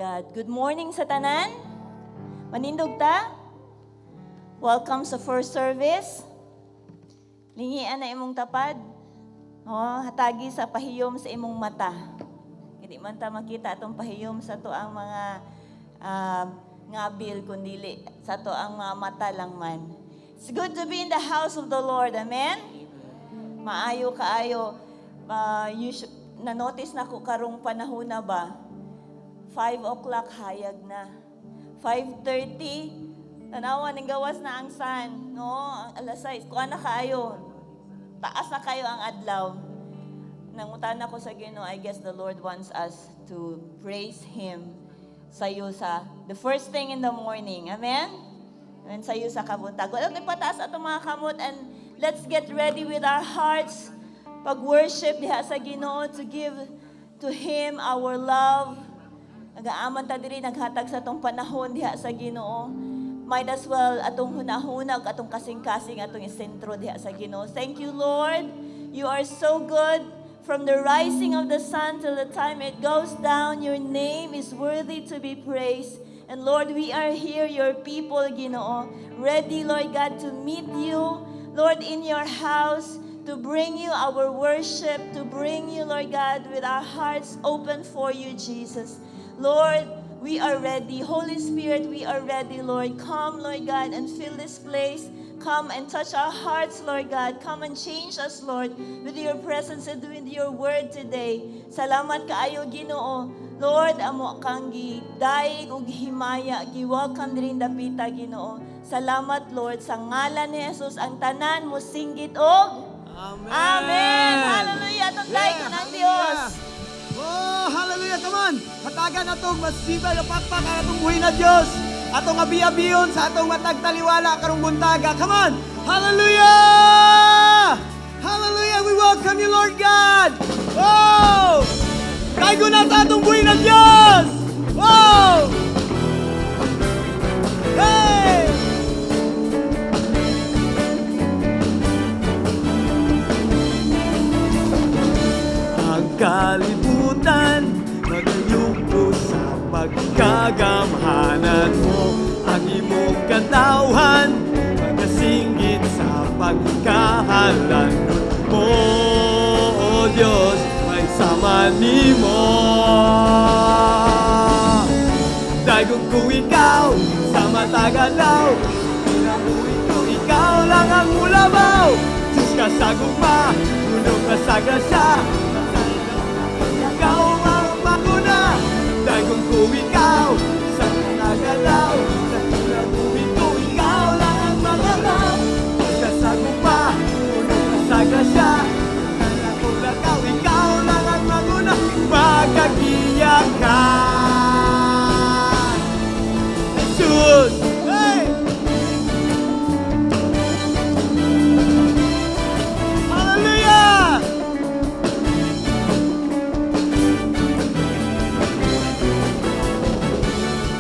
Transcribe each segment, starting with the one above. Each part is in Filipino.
God. Good morning sa tanan. Manindog ta. Welcome sa first service. Lingian na imong tapad. Hatagi sa pahiyom sa imong mata. Hindi man ta makita atong pahiyom sa to ang mga ngabil kundili sa to ang mga mata lang man. It's good to be in the house of the Lord. Amen? Maayo kaayo. Na-notice na ko karong panahon na ba? 5 o'clock hayag na. 5:30, tanawa ng gawas na ang sun. No? Alas 6, kuha na kayo. Taas na kayo ang adlaw. Nangutan ako sa Ginoo, I guess the Lord wants us to praise Him sayo sa the first thing in the morning. Amen? And sayo sa kabuntag. Walang ipataas atong mga kamot and let's get ready with our hearts. Pag-worship diha sa Ginoo to give to Him our love. Nagaaman ta diri naghatag sa atong panahon diha sa Ginoo. Might as well atong hunahunag atong kasing-kasing atong isentro diha sa Ginoo. Thank you, Lord. You are so good. From the rising of the sun till the time it goes down, your name is worthy to be praised. And Lord, we are here, your people, Ginoo, ready, Lord God, to meet you, Lord, in your house, to bring you our worship, to bring you, Lord God, with our hearts open for you, Jesus. Lord, we are ready. Holy Spirit, we are ready, Lord. Come, Lord God, and fill this place. Come and touch our hearts, Lord God. Come and change us, Lord, with your presence and with your word today. Salamat kaayo, Ginoo. Lord, amo kang gidaig ug himaya, gi-welcome din dapita, Ginoo. Salamat, Lord, sa ngalan ni Jesus ang tanan mo singgit og Amen. Amen. Hallelujah. Atong daig ng Dios. Oh, hallelujah. Come on. Hatagan atong masibay na pakpak ang atong buhay na Diyos. Atong abi-abiyon sa atong matagtaliwala karong buntaga. Come on. Hallelujah. Hallelujah. We welcome you, Lord God. Oh! Kaigo na sa atong buhay na Diyos. Oh! Hey! Ang kalibutan nagayuko sa pagkagamhanan mo. Ang imong katawhan magasinggit sa pagkahalan mo. O Diyos, may sama nimo. Daigong ko ikaw sa matagalaw, pinabuhi ko ikaw lang ang ulabaw. Diyos ka sa gugma, tulog ka sa grasya, ikaw ang maguna. Daigong ko ikaw sa matagalaw, sa pinabuhi ko ikaw lang ang magalaw. Diyos ka sa gugma, tulog ka sa grasya, ikaw lang ang maguna. Magagiyak ka, Jesus. Hey! Hallelujah!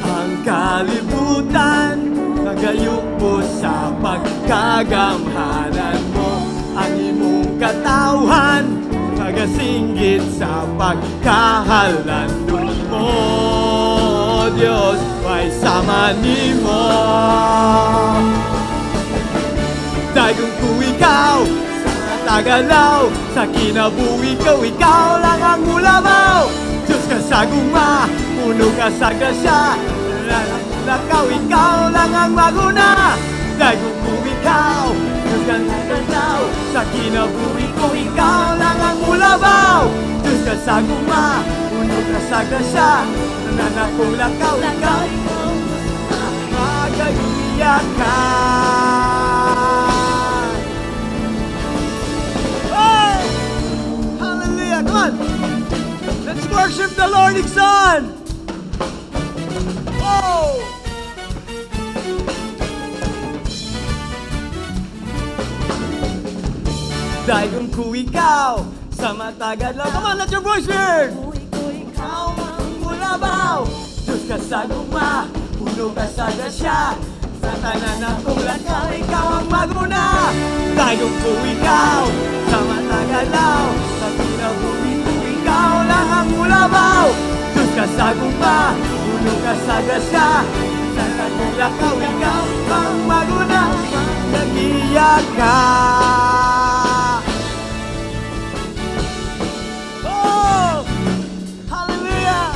Ang kalibutan nagayupo sa pagkagamhanan mo. Ang imong katawhan nagasinggit sa pagkahalandon mo. Diyos, may sama nimo. Daigong ko ikaw sa tagalaw, sa kinabuhi ko ikaw lang ang ulabaw. Diyos ka sa guma, puno ka sa grasya, lakaw ikaw lang ang maguna. Daigong ko ikaw, Diyos ka sa tagalaw, sa kinabuhi ko ikaw lang ang ulabaw. Diyos ka sa guma, puno ka sa grasya, nanakong lakaw ikaw, magagiyak ka. Oh! Hallelujah! Come on! Let's worship the Lord, Son! Oh! Daigong ko ikaw sa matagal lang. Come on, let your voice hear! Ikaw ang mulabaw. Diyos ka sa guma, puno ka sa grasya, sa tanan akong lakaw, ikaw ang maguna. Daigong ko ikaw sa matagalaw, sa kinabuhi ko ikaw lang ang mulabaw. Diyos ka sa guma, puno puno ka sa grasya. Sa tagulakaw ikaw ang maguna, nag-iyak ka. Oh! Hallelujah!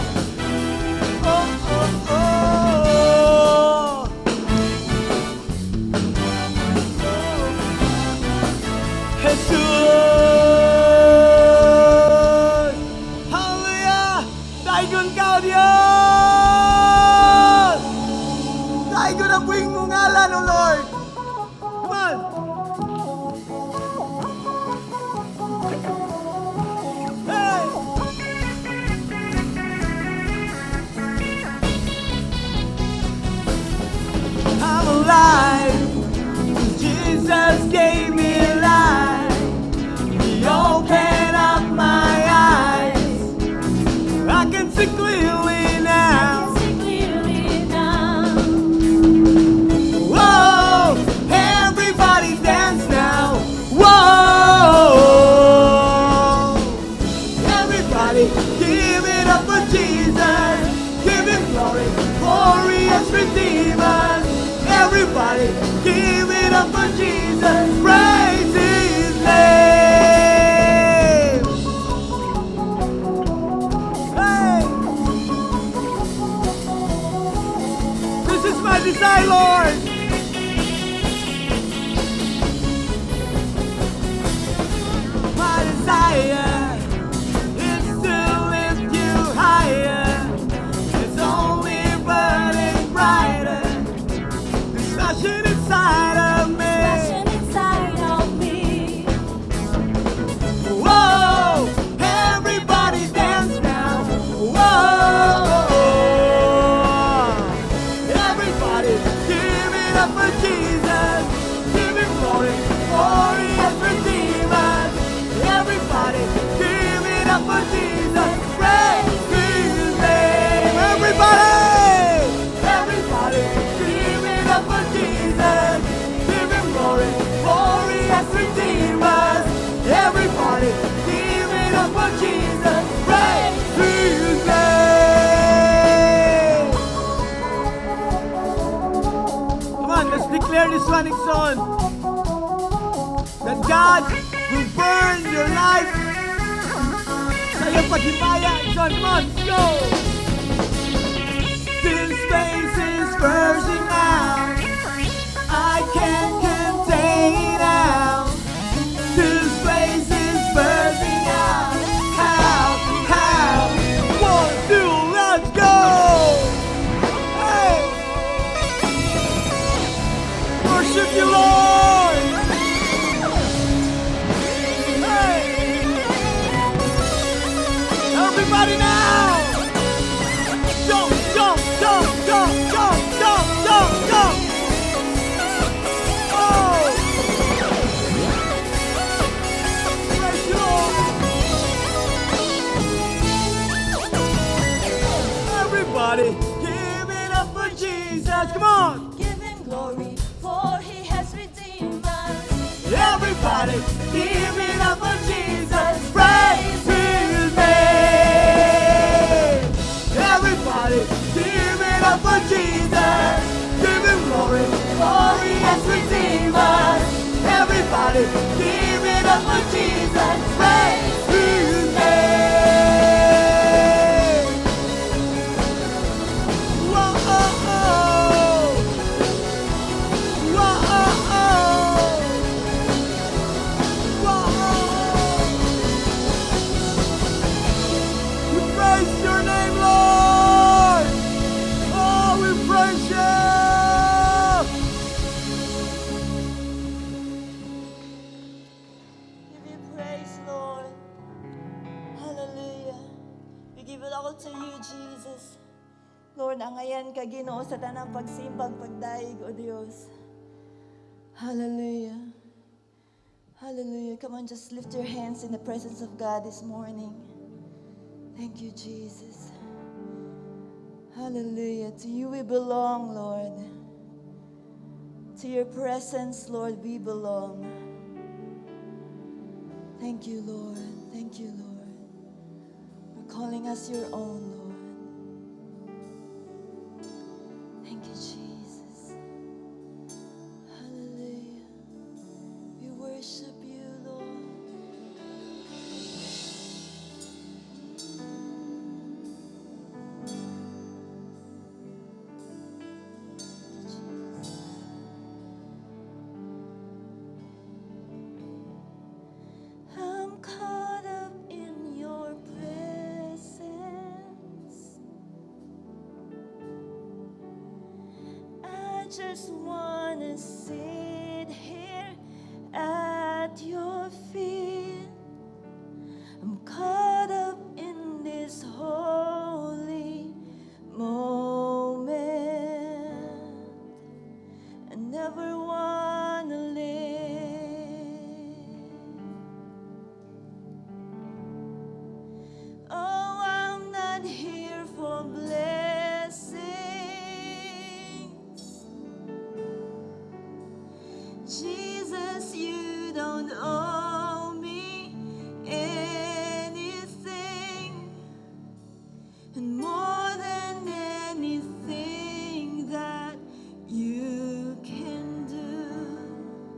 Oh, oh, oh! Jesus! Hallelujah! Daigon ka, O Diyos! Daigon ang buwing mong ngalan, O Lord! Come on! Hey! I'm alive! Jesus gave me life. He opened up my eyes. I can see clearly now. Whoa! Everybody dance now. Whoa! Everybody give it up for Jesus. Give him glory, for he has redeemed us. Everybody give it up for Jesus. Praise his name. Hey! This is my desire, Lord. My desire is to lift you higher. It's only burning brighter. There's passion inside of me. Whoa! Everybody dance now. Whoa! Everybody give it up for Jesus. Give him glory, for he has redeemed us. Everybody give it up for Jesus. Praise his name. Everybody! Everybody give it up for Jesus. Give him glory, for he has redeemed us. Everybody give it up for Jesus. Praise his name. Come on, let's declare this one song. That God will burn your life sa iyong paghimaya. Son, come on, let's go. This space is bursting out. I can't contain it now. This place is bursting out. How? 1, 2, let's go! Hey! Worship you, Lord! Hey! Everybody now! Jump, jump, jump, jump, jump, jump, jump, jump! Oh! Praise you, Lord! Everybody, give it up for Jesus! Come on! Give him glory, for he has redeemed us. Everybody, give it up for Jesus! Praise his name! Everybody, give it up for Jesus! Give him glory, for he has redeemed us. Everybody, give it up for Jesus! Praise his name! Whoa, oh, oh. Whoa, oh, oh. Whoa, oh. We praise your name, Lord! Oh, we praise you! Give you praise, Lord. Hallelujah. We give it all to you, Jesus. Lord, angayan ka Ginoo sa tanang pagsimbang pagdaig, O Diyos. Hallelujah. Hallelujah. Come on, just lift your hands in the presence of God this morning. Thank you, Jesus. Hallelujah. To you we belong, Lord. To your presence, Lord, we belong. Thank you, Lord. Thank you, Lord, for calling us your own, Lord. just wanna sit here at your feet. I'm caught up in this holy moment. I never wanna live. Oh, I'm not here for blessings. Jesus, you don't owe me anything. And more than anything that you can do,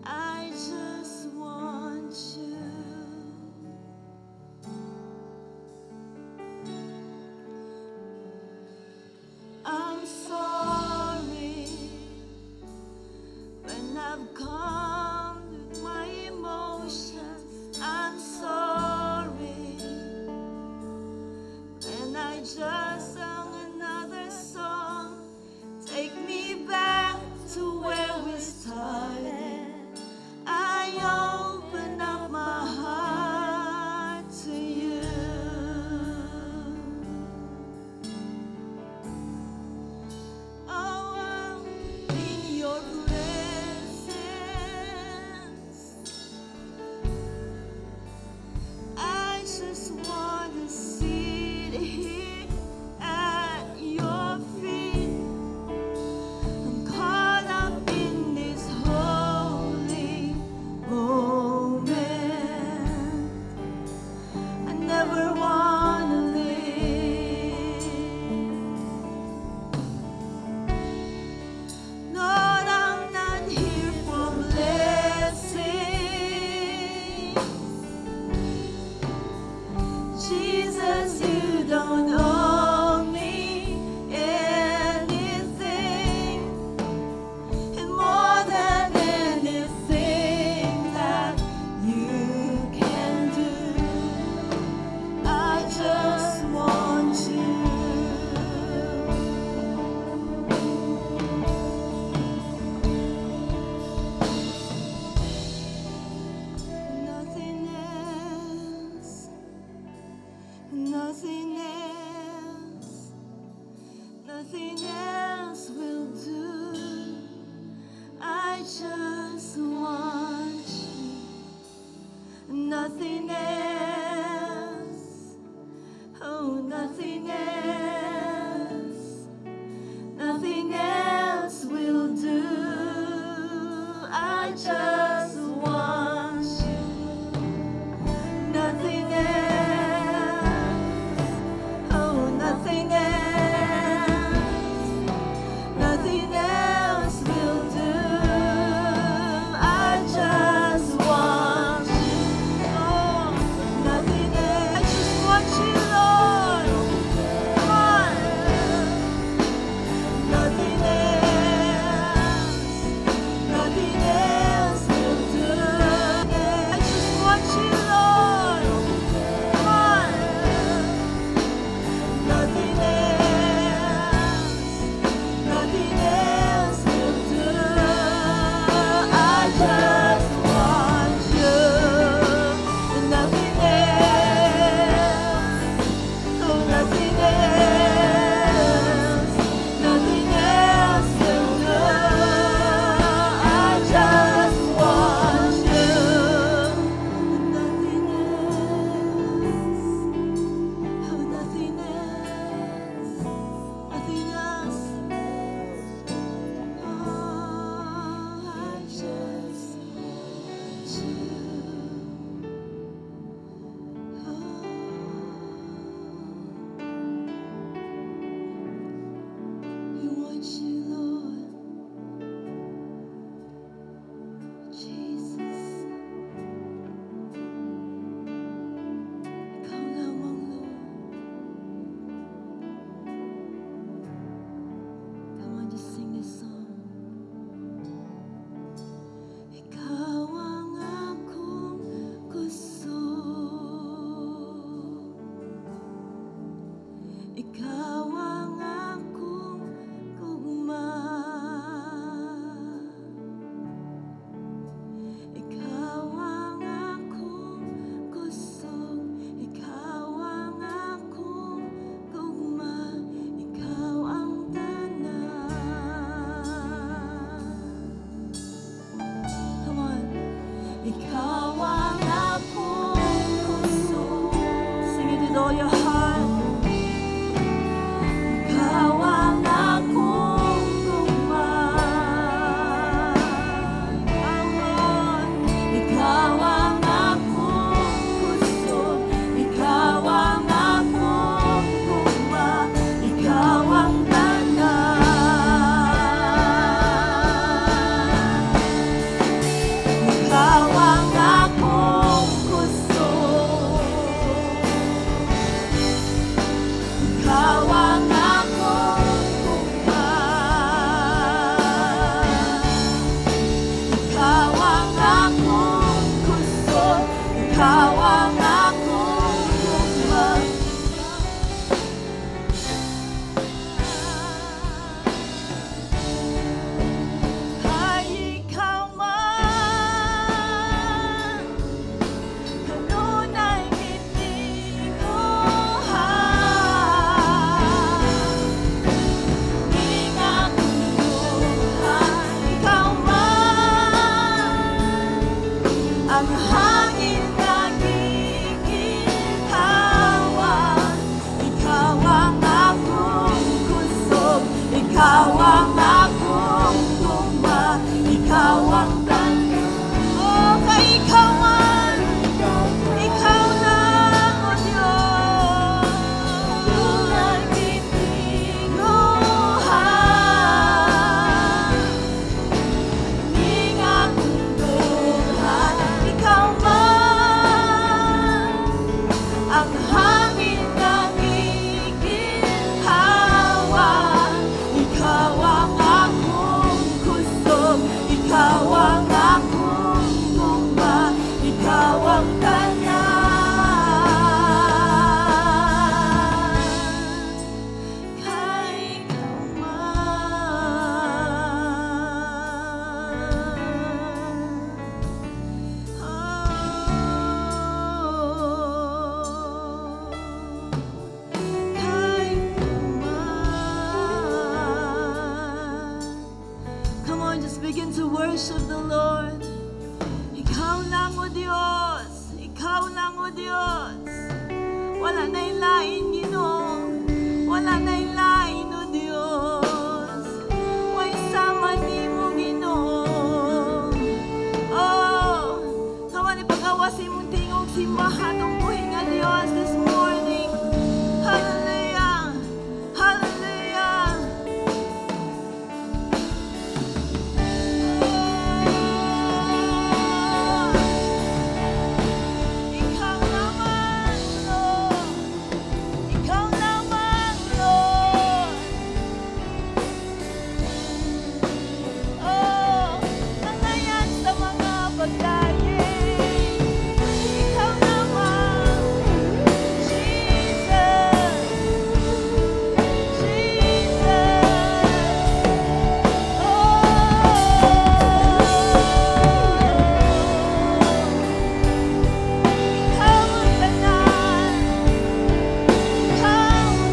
I just want you. I'm sorry when I've come with my emotions. I'm sorry when I just sung another song. Take me back to where we started. I open up my heart to you. Oh, I'm in your presence. I just want to sit here at your feet. I'm caught up in this holy moment. I never want to live. Lord, I'm not here for blessings. Jesus, you don't owe me anything. And more than anything that you can do, I just want you. Nothing else, nothing else, nothing else will do. I just want you. Nothing else, oh, nothing else, nothing else will do. I just want you. Nothing else, oh, nothing else, nothing else will do. I just want you. Oh, ang hangin nagiginhawa. Ikaw ang akong kusog, ikaw ang akong tuma, ikaw ang tanan. Oh, kay ikaw man, ikaw lang, O Diyos. Nagtitinguhan, ning akong buhat. Ikaw man, ang hangin nagiginhawa. Ikaw ang akong kusog, ikaw ang akong tuma, ikaw ang tanan. Kay ikaw Come on, just begin to worship the Lord. Ikaw lang, O Diyos. Ikaw lang, O Diyos. Wala na ilain, Ginoo. Wala na ilain, O Diyos. Way sama nimo, Ginoo. Oh, sama ni pag-awasi mong tingog simbahan ng buhay nga Diyos this morning. Hallelujah. Hallelujah. Ikaw naman, Lord. Ikaw naman, Lord. Oh, nangayan sa mga pagdayin. Ikaw naman, Jesus. Jesus. Ikaw ang tanan. Ikaw ang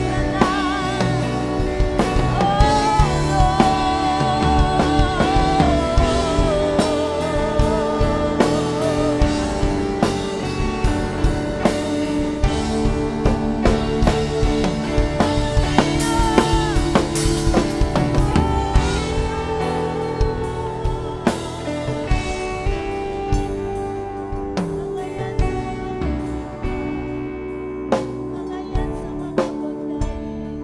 nangayan sa mga pagdayin.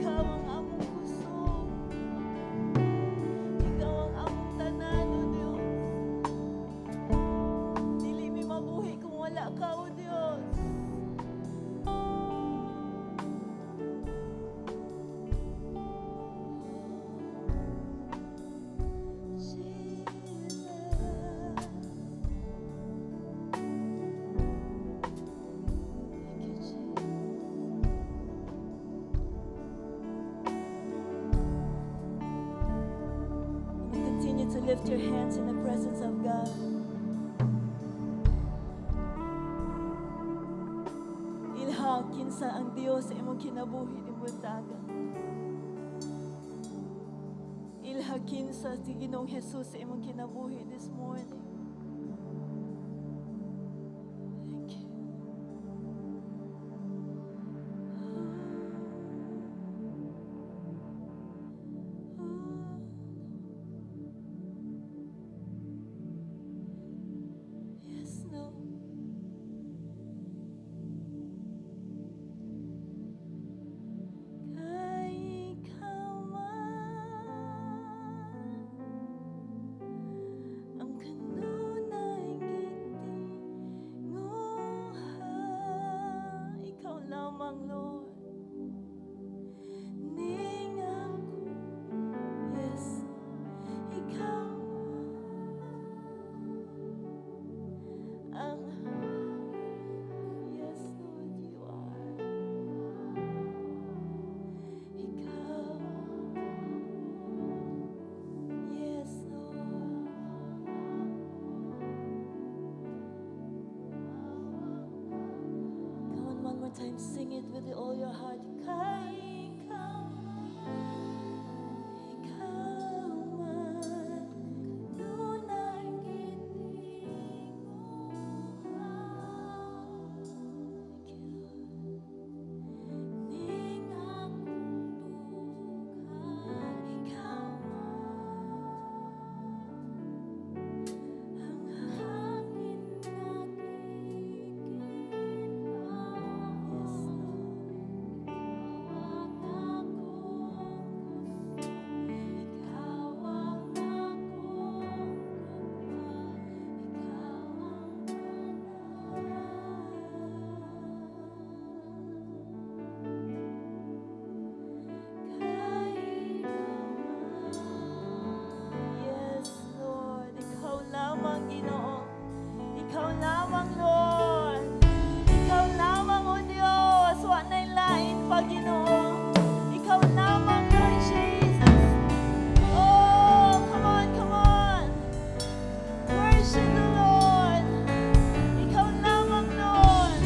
Ikaw ang among kusog. Ikaw ang among tanan, O Diyos. Dili mi mabuhi kung wala ka, O Diyos. Continue to lift your hands in the presence of God. Ilhag kinsa ang Dios sa imong kinabuhi ni buntaga. Ilhag kinsa si Ginoong Jesus sa imong kinabuhi this morning. Thank you. Yes, no. Kay ikaw man ang kanang time, sing it with all your heart. Kay ikaw man, kanunay kini ning akong buhay, ikaw ang hangin Yes, Lord. Ikaw lamang, Ginoo. Ikaw lamang, Lord. Ikaw lamang, O Diyos. Wa na'y lain pa, Ginoo. Ikaw lamang, Lord Jesus. Oh, come on, come on. Worship the Lord. Ikaw lamang, Lord.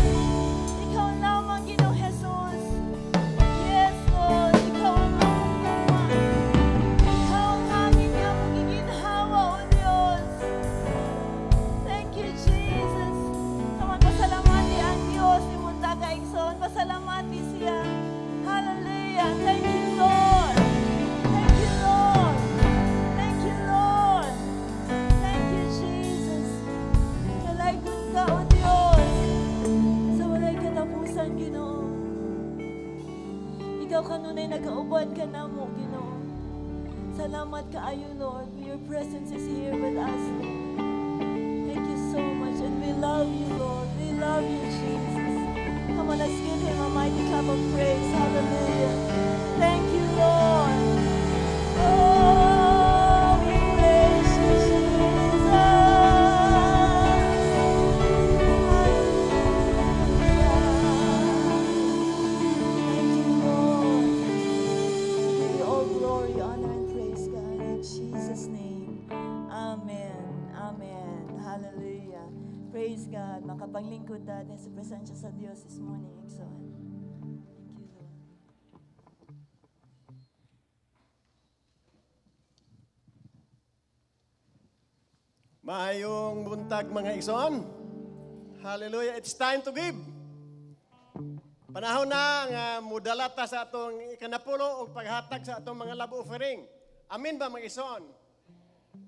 Ikaw lamang, Ginoo Jesus. Yes, Lord. Ikaw ang among Ama. Ikaw ang hangin nga mong giginhawa, O Diyos. Thank you, Jesus. Come on, pasalamati ang Diyos. Imunta ka, Ikson. Pasalamati siya. Hallelujah. Thank you, Lord. Thank you, Lord. Thank you, Lord. Thank you, Jesus. Kalaykon ka, O Diyos. Sa walay katapusan, Ginoo. Ikaw kanunay nag-aubad ka na mo, Ginoo. Salamat kaayo, Lord. Your presence is here with us, Lord. Thank you so much. And we love you, Lord. We love you, Jesus. Come on, let's give him a mighty clap of praise. Hallelujah. Thank you, Lord. Oh, we praise you, Jesus. Thank you, Lord. We give you all glory, honor, and praise, God. In Jesus' name. Amen. Amen. Hallelujah. Praise God. Makapaglingkod natin sa presensya sa Diyos this morning. Exon. Thank you, Lord. Maayong buntag mga igsoon. Hallelujah. It's time to give. Panahon na nga mudalata sa atong ikanapulo o paghatag sa atong mga love offering. Amin ba mga igsoon?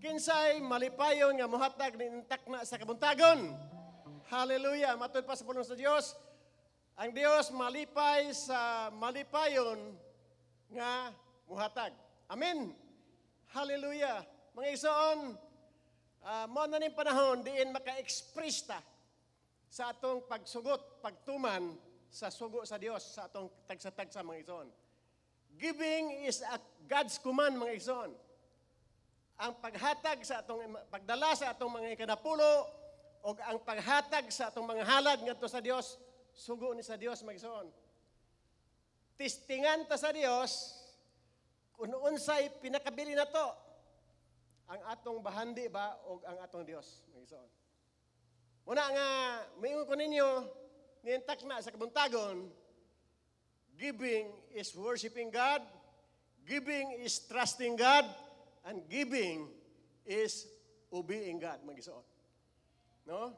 Kinsay malipayon nga muhatag ni intak na sa kabuntagon. Hallelujah. Matod pa sa pulong sa Dios. Ang Dios malipay sa malipayon nga muhatag. Amen. Hallelujah. Mga igsoon, mo na ning panahon diin maka-express ta sa atong pagsugot, pagtuman sa sugo sa Dios sa atong tagsa-tagsa mga igsoon. Giving is a God's command mga igsoon. Ang paghatag sa atong pagdala sa atong mga ikanapulo o ang paghatag sa atong mga halad ngadto sa Dios, sugo ni sa Dios mga igsoon. Tistingan ta sa Dios kung unsay pinakabili na to. Ang atong bahandi ba o ang atong Dios mga igsoon. Muna nga mayon ko ninyo nientak na sa kabuntagon, giving is worshiping God, giving is trusting God, and giving is obeying God, mga igsoon. No?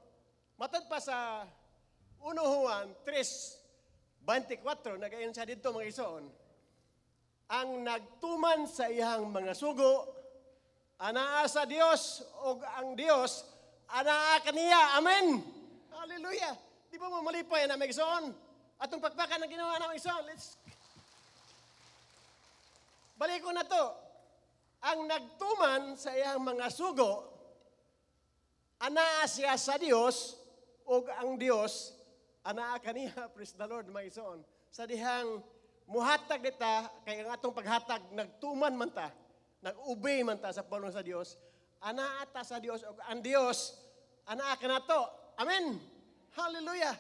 Matad pa sa 1 Juan 3:24, nagayon siya dito mga igsoon, ang nagtuman sa iyang mga sugo, anaa sa Dios o ang Dios, anaa kaniya. Amen. Hallelujah. Di ba mo malipay na mga igsoon? Atong pagpakan na ginawa na mga igsoon. Balik ko na to. Ang nagtuman sa iyang mga sugo, anaa siya sa Dios o ang Dios, anaa kaniya. Praise the Lord mga igsoon. Sa dihang muhatag dita, kaya ang atong paghatag, nagtuman man ta, nag-obey man ta sa pulong sa Dios, anaa ta sa Dios o ang Dios, anaa ka na to. Amen. Hallelujah.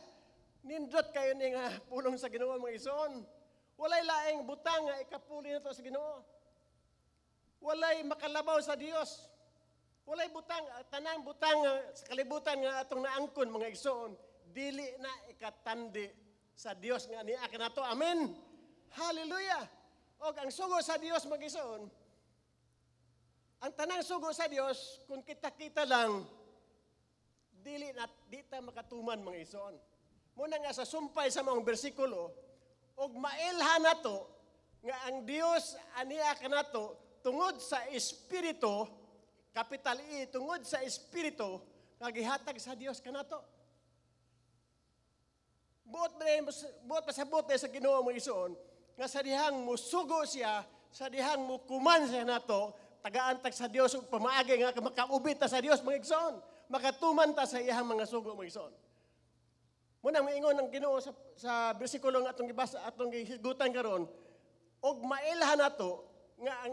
Nindot kayo ni nga pulong sa Ginoo mga igsoon. Walay laing butang nga ikapuli na to sa Ginoo. Walay makalabaw sa Dios. Walay butang, tanang butang sa kalibutan nga atong naangkon mga igsoon, dili na ikatandi sa Dios nga niya kanato. Amen. Hallelujah. Og ang sugo sa Dios mag-igsoon, ang tanang sugo sa Dios kung kita-kita lang dili ta makatuman mga igsoon. Muna nga sa sumpay sa mga bersikulo, og mailhan nato nga ang Dios aniya kanato tungod sa Espiritu, capital E, tungod sa Espiritu, nga gihatag sa Dios kanato. Buot pasabot sa Ginoo mga igsoon, nga sa dihang musugo siya, sa dihang mukuman siya nato, tagaantag sa Dios ug pamaagi nga makaubit ta sa Dios mga igsoon, makatuman ta sa iyang mga sugo mga igsoon. Muna moingon ang Ginoo sa bersikulo nga atong gibasa, atong gihigutan karon, og mailhan nato nga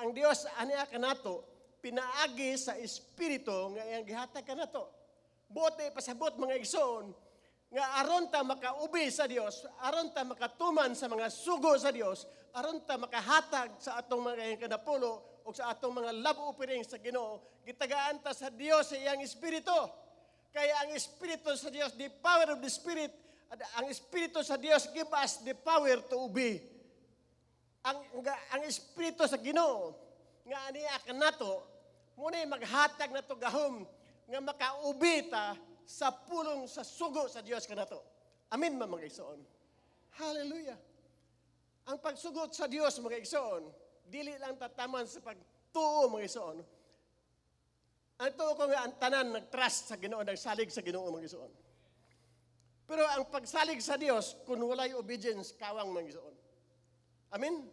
ang Dios aniya kanato pinaagi sa Espiritu nga iyang gihatag kanato. Buti pasabot mga igsoon nga aron ta makaubi sa Dios, aron ta makatuman sa mga sugo sa Dios, aron ta makahatag sa atong mga kanapulo o sa atong mga love offering sa Ginoo, gitagaan ta sa Dios sa iyang Espiritu. Kaya ang Espiritu sa Dios, the power of the Spirit, ang Espiritu sa Dios give us the power to obey. Ang Espiritu sa Ginoo nga aniya kanato muna maghatag nato gahom nga makaubi ta sa pulong sa sugo sa Dios kanato. Amen mga igsoon. Hallelujah. Ang pagsugot sa Dios mga igsoon, dili lang tataman sa pagtuo mga igsoon. Ang tuo ko nga ang tanan nag-trust sa Ginoo, nagsalig sa Ginoo mga igsoon. Pero ang pagsalig sa Dios kung walay obedience kawang mga igsoon. Amen.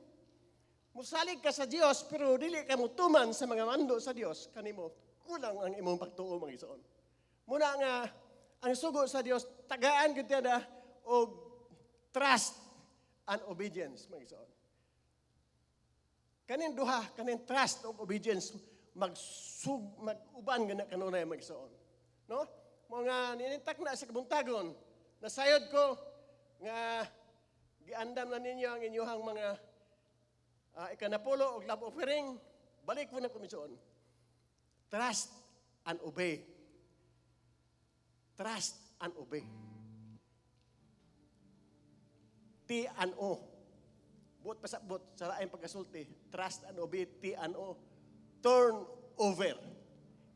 Musalig ka sa Dios pero dili ka mutuman sa mga mando sa Dios kanimo, kulang ang imong pagtuo mga igsoon. Muna nga ang sugo sa Dios tagaan gyud na og trust and obedience mga igsoon. Kanin duha, kanin trust ug obedience mag-uban gana kanunay mga igsoon. No? Mga ninintak na sa kabuntagon, nasayod ko nga giandam na ninyo ang inyong mga ikanapulo o love offering, balik mo na komisyon. Trust and obey. Trust and obey. T&O. Buot pasabot sa laing pagkasulti. Trust and obey, T&O. Turn over.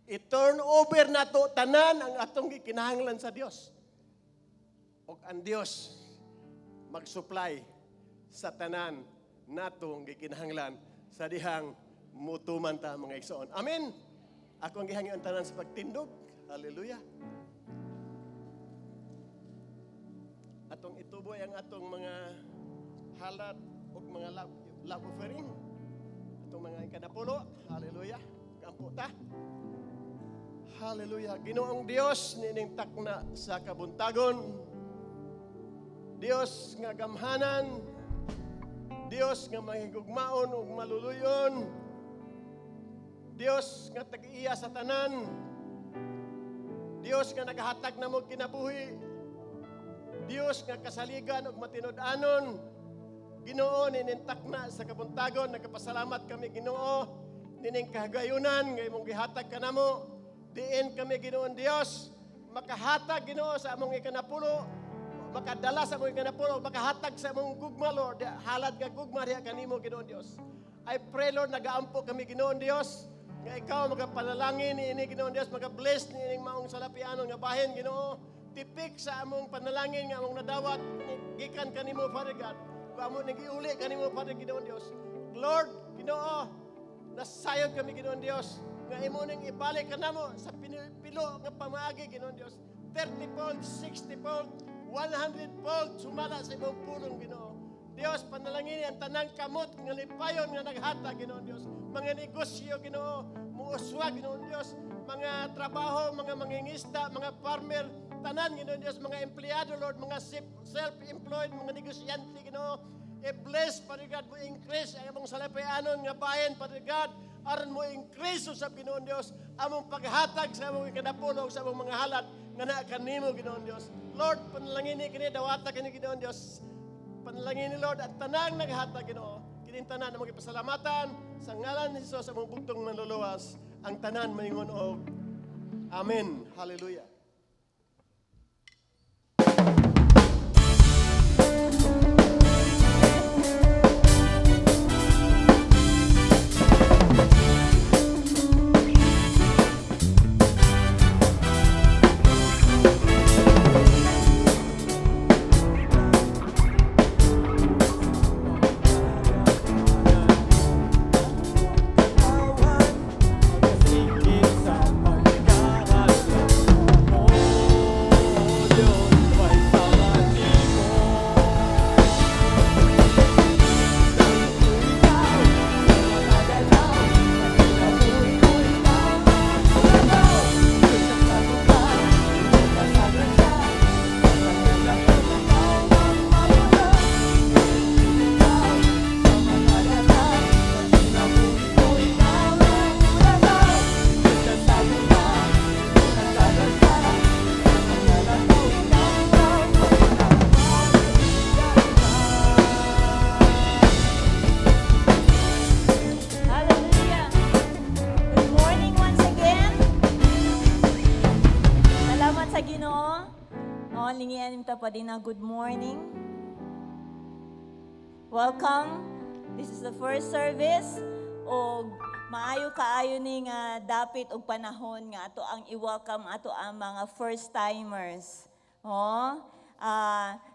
I-turn over na to tanan ang atong gikinahanglan sa Dios. O ang Dios mag-supply sa tanan natong gikinahanglan sa dihang mutuman ta mga igsoon. Amen. Ako ang gihangyo ang tanan sa pagtindog. Hallelujah. Atong ituboy ang atong mga halat o mga love offering. Atong mga ikanapulo. Hallelujah. Kampo ta. Hallelujah. Ginoong Dios nining takna sa kabuntagon. Dios nga gamhanan, Dios nga mahigugmaon ug maluluyon, Dios nga tag-iya sa tanan, Dios nga nagahatag namo kinabuhi, Dios nga kasaligan ug matinud-anon. Ginoo ninintak na sa kabuntagon, nagapasalamat kami Ginoo nining kahagayunan nga imong gihatag kanamo. Diin kami Ginoon Dios makahatag Ginoo sa among ikanapulo, makadala sa among ikanapulo, makahatag sa among gugma Lord, halad nga gugma diha kanimo Ginoon Dios. I pray Lord nagaampo kami Ginoon Dios nga ikaw magapanalangin niini Ginoon Dios, magabless niining maong salapianon nga bahin Ginoo. Tipik sa among panalangin nga among nadawat gikan kanimo Father God. Kung among nagiuli kanimo Father Ginoon Dios. Lord Ginoo, nasayod kami Ginoon Dios nga imo ning ibalik kanamo sa pilo nga pamaagi Ginoon Dios. 30-fold, 60-fold, 100-fold sumala sa imong pulong Ginoo. Dios, panalangin ang tanang kamot nga lipayon nga naghatag Ginoo Dios. Mga negosyo Ginoo, muuswa Ginoo Dios, mga trabaho, mga mangingista, mga farmer, tanan Ginoo Dios, mga empleyado Lord, mga self-employed, mga negosyante Ginoo. I-bless Father God, mo increase ang among salapayanon nga bayan Father God, aron mo increase sa Ginoon Dios among paghatag sa among ikanapulo sa among mga halat nga naa kanimo Ginoon Dios. Lord, panalangin ni kini dawata kini Ginoon Dios. Panalangin ni Lord at tanang naghatag Ginoo. Kini tanan among ipasalamatan sa ngalan ni Hesus among bugtong manluluwas. Ang tanan maingon og Amen. Hallelujah. lingian ta pa din na good morning. Welcome. This is the first service. O maayo kaayo ni nga dapit og panahon nga ato ang i-welcome ato ang mga first timers.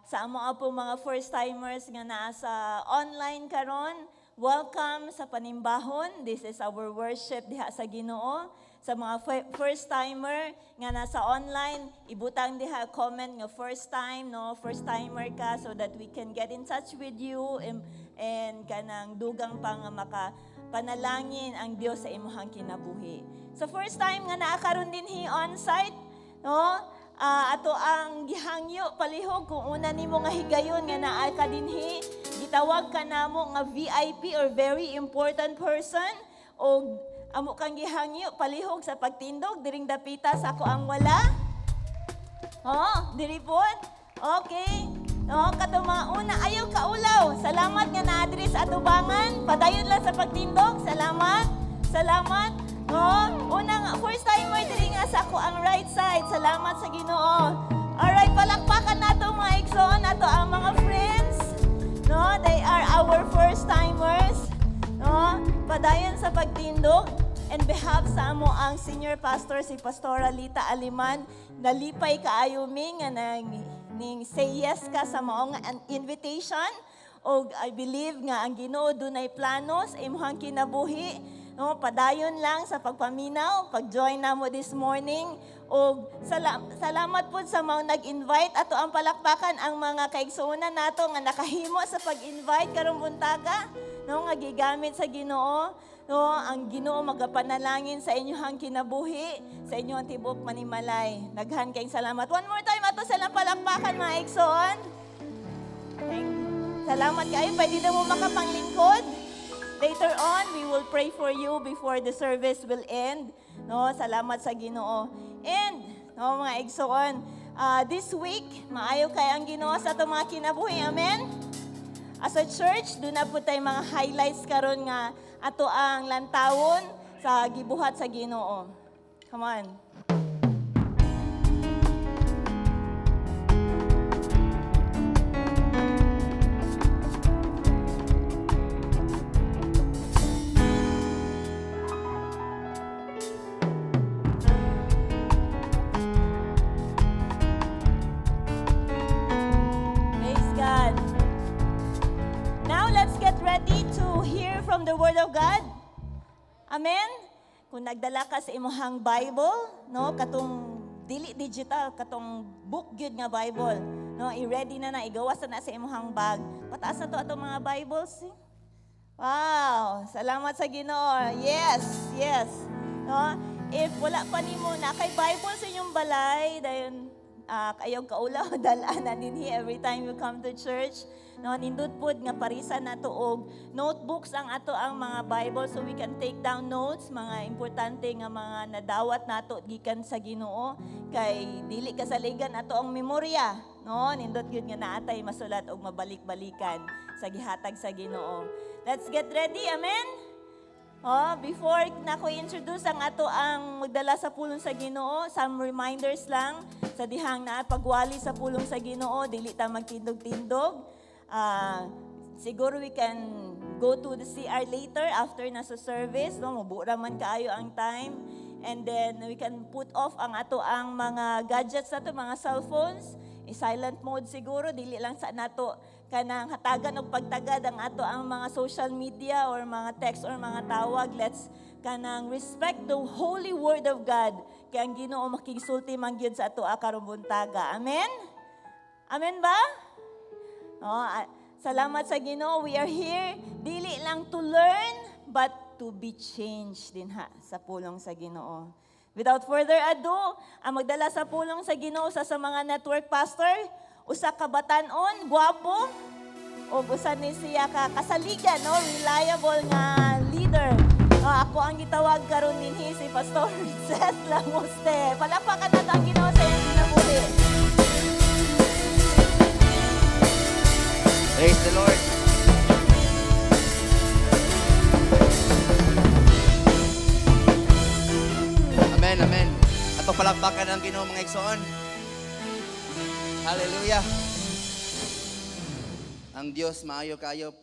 Sa amo po mga first timers nga naa sa online karon, welcome sa panimbahon. This is our worship diha sa Ginoo. Sa mga first timer nga nasa online, ibutang diha comment nga first time, no, first timer ka so that we can get in touch with you and kanang dugang pa nga makapanalangin ang Dios sa imong kinabuhi. So first time nga naa karon dinhi on site, no, ato ang gihangyo palihog kung una nimo nga higayon nga naa ka dinhi, gitawag ka namo nga VIP or very important person o amo kang gihangyo palihog sa pagtindog diring dapita sa ako ang wala. Diri pod. Okay. Kato mga una ayaw kaulaw. Salamat nga naa diri sa atubangan. Padayon lang sa pagtindog. Salamat. Salamat. Una nga first timer diri nga sa ako ang right side. Salamat sa Ginoo. Alright, palakpakan nato mga igsoon nato ang mga friends. No, they are our first timers. No, padayon sa pagtindog. And behalf sa amo ang senior pastor si Pastora Lita Aleman, nalipay kaayo mi nga ning say yes ka sa maong invitation. Og I believe nga ang Ginoo dunay plano sa imong kinabuhi. No, padayon lang sa pagpaminaw, pag-join namo this morning. Og salamat po sa mga nag-invite. Ato ang palakpakan ang mga kaigsuonan nato nga nakahimo sa pag-invite karong buntaga. No, nga gigamit sa Ginoo. No, ang Ginoo magapanalangin sa inyong kinabuhi, sa inyong tibok manimalay. Daghan kayong salamat. One more time ato silang palakpakan mga igsoon. Salamat kayo. Pwede na mo makapanglingkod. Later on, we will pray for you before the service will end. No, salamat sa Ginoo. And no, mga igsoon, this week maayo kay ang Ginoo sa ato mga kinabuhi. Amen. As a church, doon na po tayo mga highlights karon nga ato ang lantawon sa gibuhat sa Ginoo. Come on. The Word of God. Amen? Kung nagdala ka sa imuhang Bible, no, katong dili digital, katong book gyud nga Bible, no, i-ready na igawas na sa imuhang bag. Pataas na to atong mga Bibles. Wow, salamat sa Ginoo. Yes, yes. No, if wala pa nimo na kay Bible sa inyong balay, dayon kayo kaulaw dalaan na dinhi every time you come to church. No, nindot pod nga parisan nato og notebooks ang ato ang mga Bible so we can take down notes, mga importante nga mga nadawat nato gikan sa Ginoo kay dili kasaligan ato ang memorya, no? Nindot gyud nga naatay masulat og mabalik-balikan sa gihatag sa Ginoo. Let's get ready. Amen. Before nako introduce ang ato ang magdala sa pulong sa Ginoo, some reminders lang sa dihang na pagwali sa pulong sa Ginoo, dili ta magtindog-tindog. Siguro we can go to the CR later after na sa service, no, mabura man kaayo ang time, and then we can put off ang ato ang mga gadgets nato, mga cellphones, i-silent mode siguro, dili lang sa nato kanang hatagan og pagtagad ang ato ang mga social media or mga text or mga tawag. Let's kanang respect the holy word of God kay ang Ginoo makigsulti man gyud sa ato karong buntaga. Amen. Amen ba? Salamat sa Ginoo. We are here dili lang to learn but to be changed din sa pulong sa Ginoo. Without further ado, ang magdala sa pulong sa Ginoo sa mga network pastor, usa ka batan-on, gwapo, o usa ni siya ka kasaligan, no, reliable nga leader. Ako ang gitawag karon ninhi si Pastor Seth Lamuste. Palakpakan nato ang Ginoo sa iyang kinabuhi. Praise the Lord. Amen, amen. Ato palakpakan ang Ginoo mga igsoon. Hallelujah. Ang Diyos maayo kayo.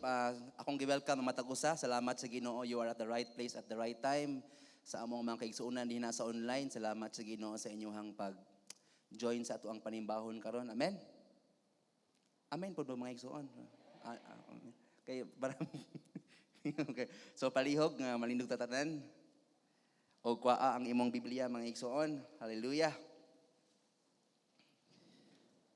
Akong gi-welcome ang matagusa. Salamat sa Ginoo. You are at the right place at the right time. Sa among mga kaigsuonan din sa online. Salamat sa Ginoo sa inyong pag-join sa atuang panimbahon karon. Amen. Amen po mga igsuon. Kay okay. So palihog nga malindog tatanan. O kuaa ang imong Biblia mga igsuon. Hallelujah.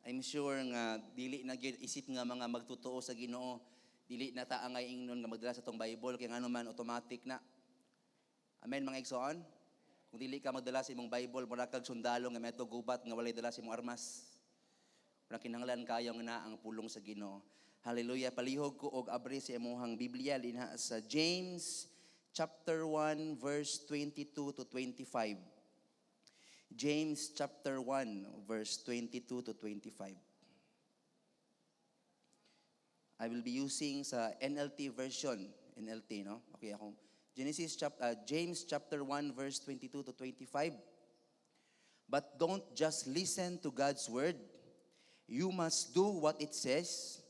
I'm sure nga dili na gyud isip nga mga magtotoo sa Ginoo, dili na ta angay ingnon nga magdala sa tong Bible kay ngano man automatic na. Amen mga igsoon. Kung dili ka magdala sa imong Bible, mura kag sundalo nga medyo gubat nga walay dala sa imong armas. Mura kinahanglan kayo nga na ang pulong sa Ginoo. Hallelujah. Palihog ko og abri sa imong Biblia dinha sa James chapter 1 verse 22 to 25. James chapter 1 verse 22 to 25. I will be using sa NLT version. NLT, no? Okay, ako. James chapter 1 verse 22 to 25. But don't just listen to God's word. You must do what it says.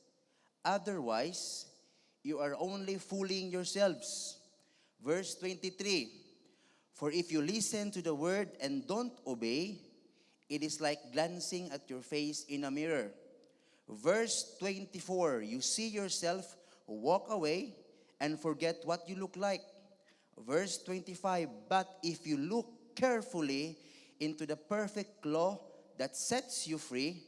Otherwise, you are only fooling yourselves. Verse 23. For if you listen to the word and don't obey, it is like glancing at your face in a mirror. Verse 24, you see yourself walk away and forget what you look like. Verse 25, but if you look carefully into the perfect law that sets you free,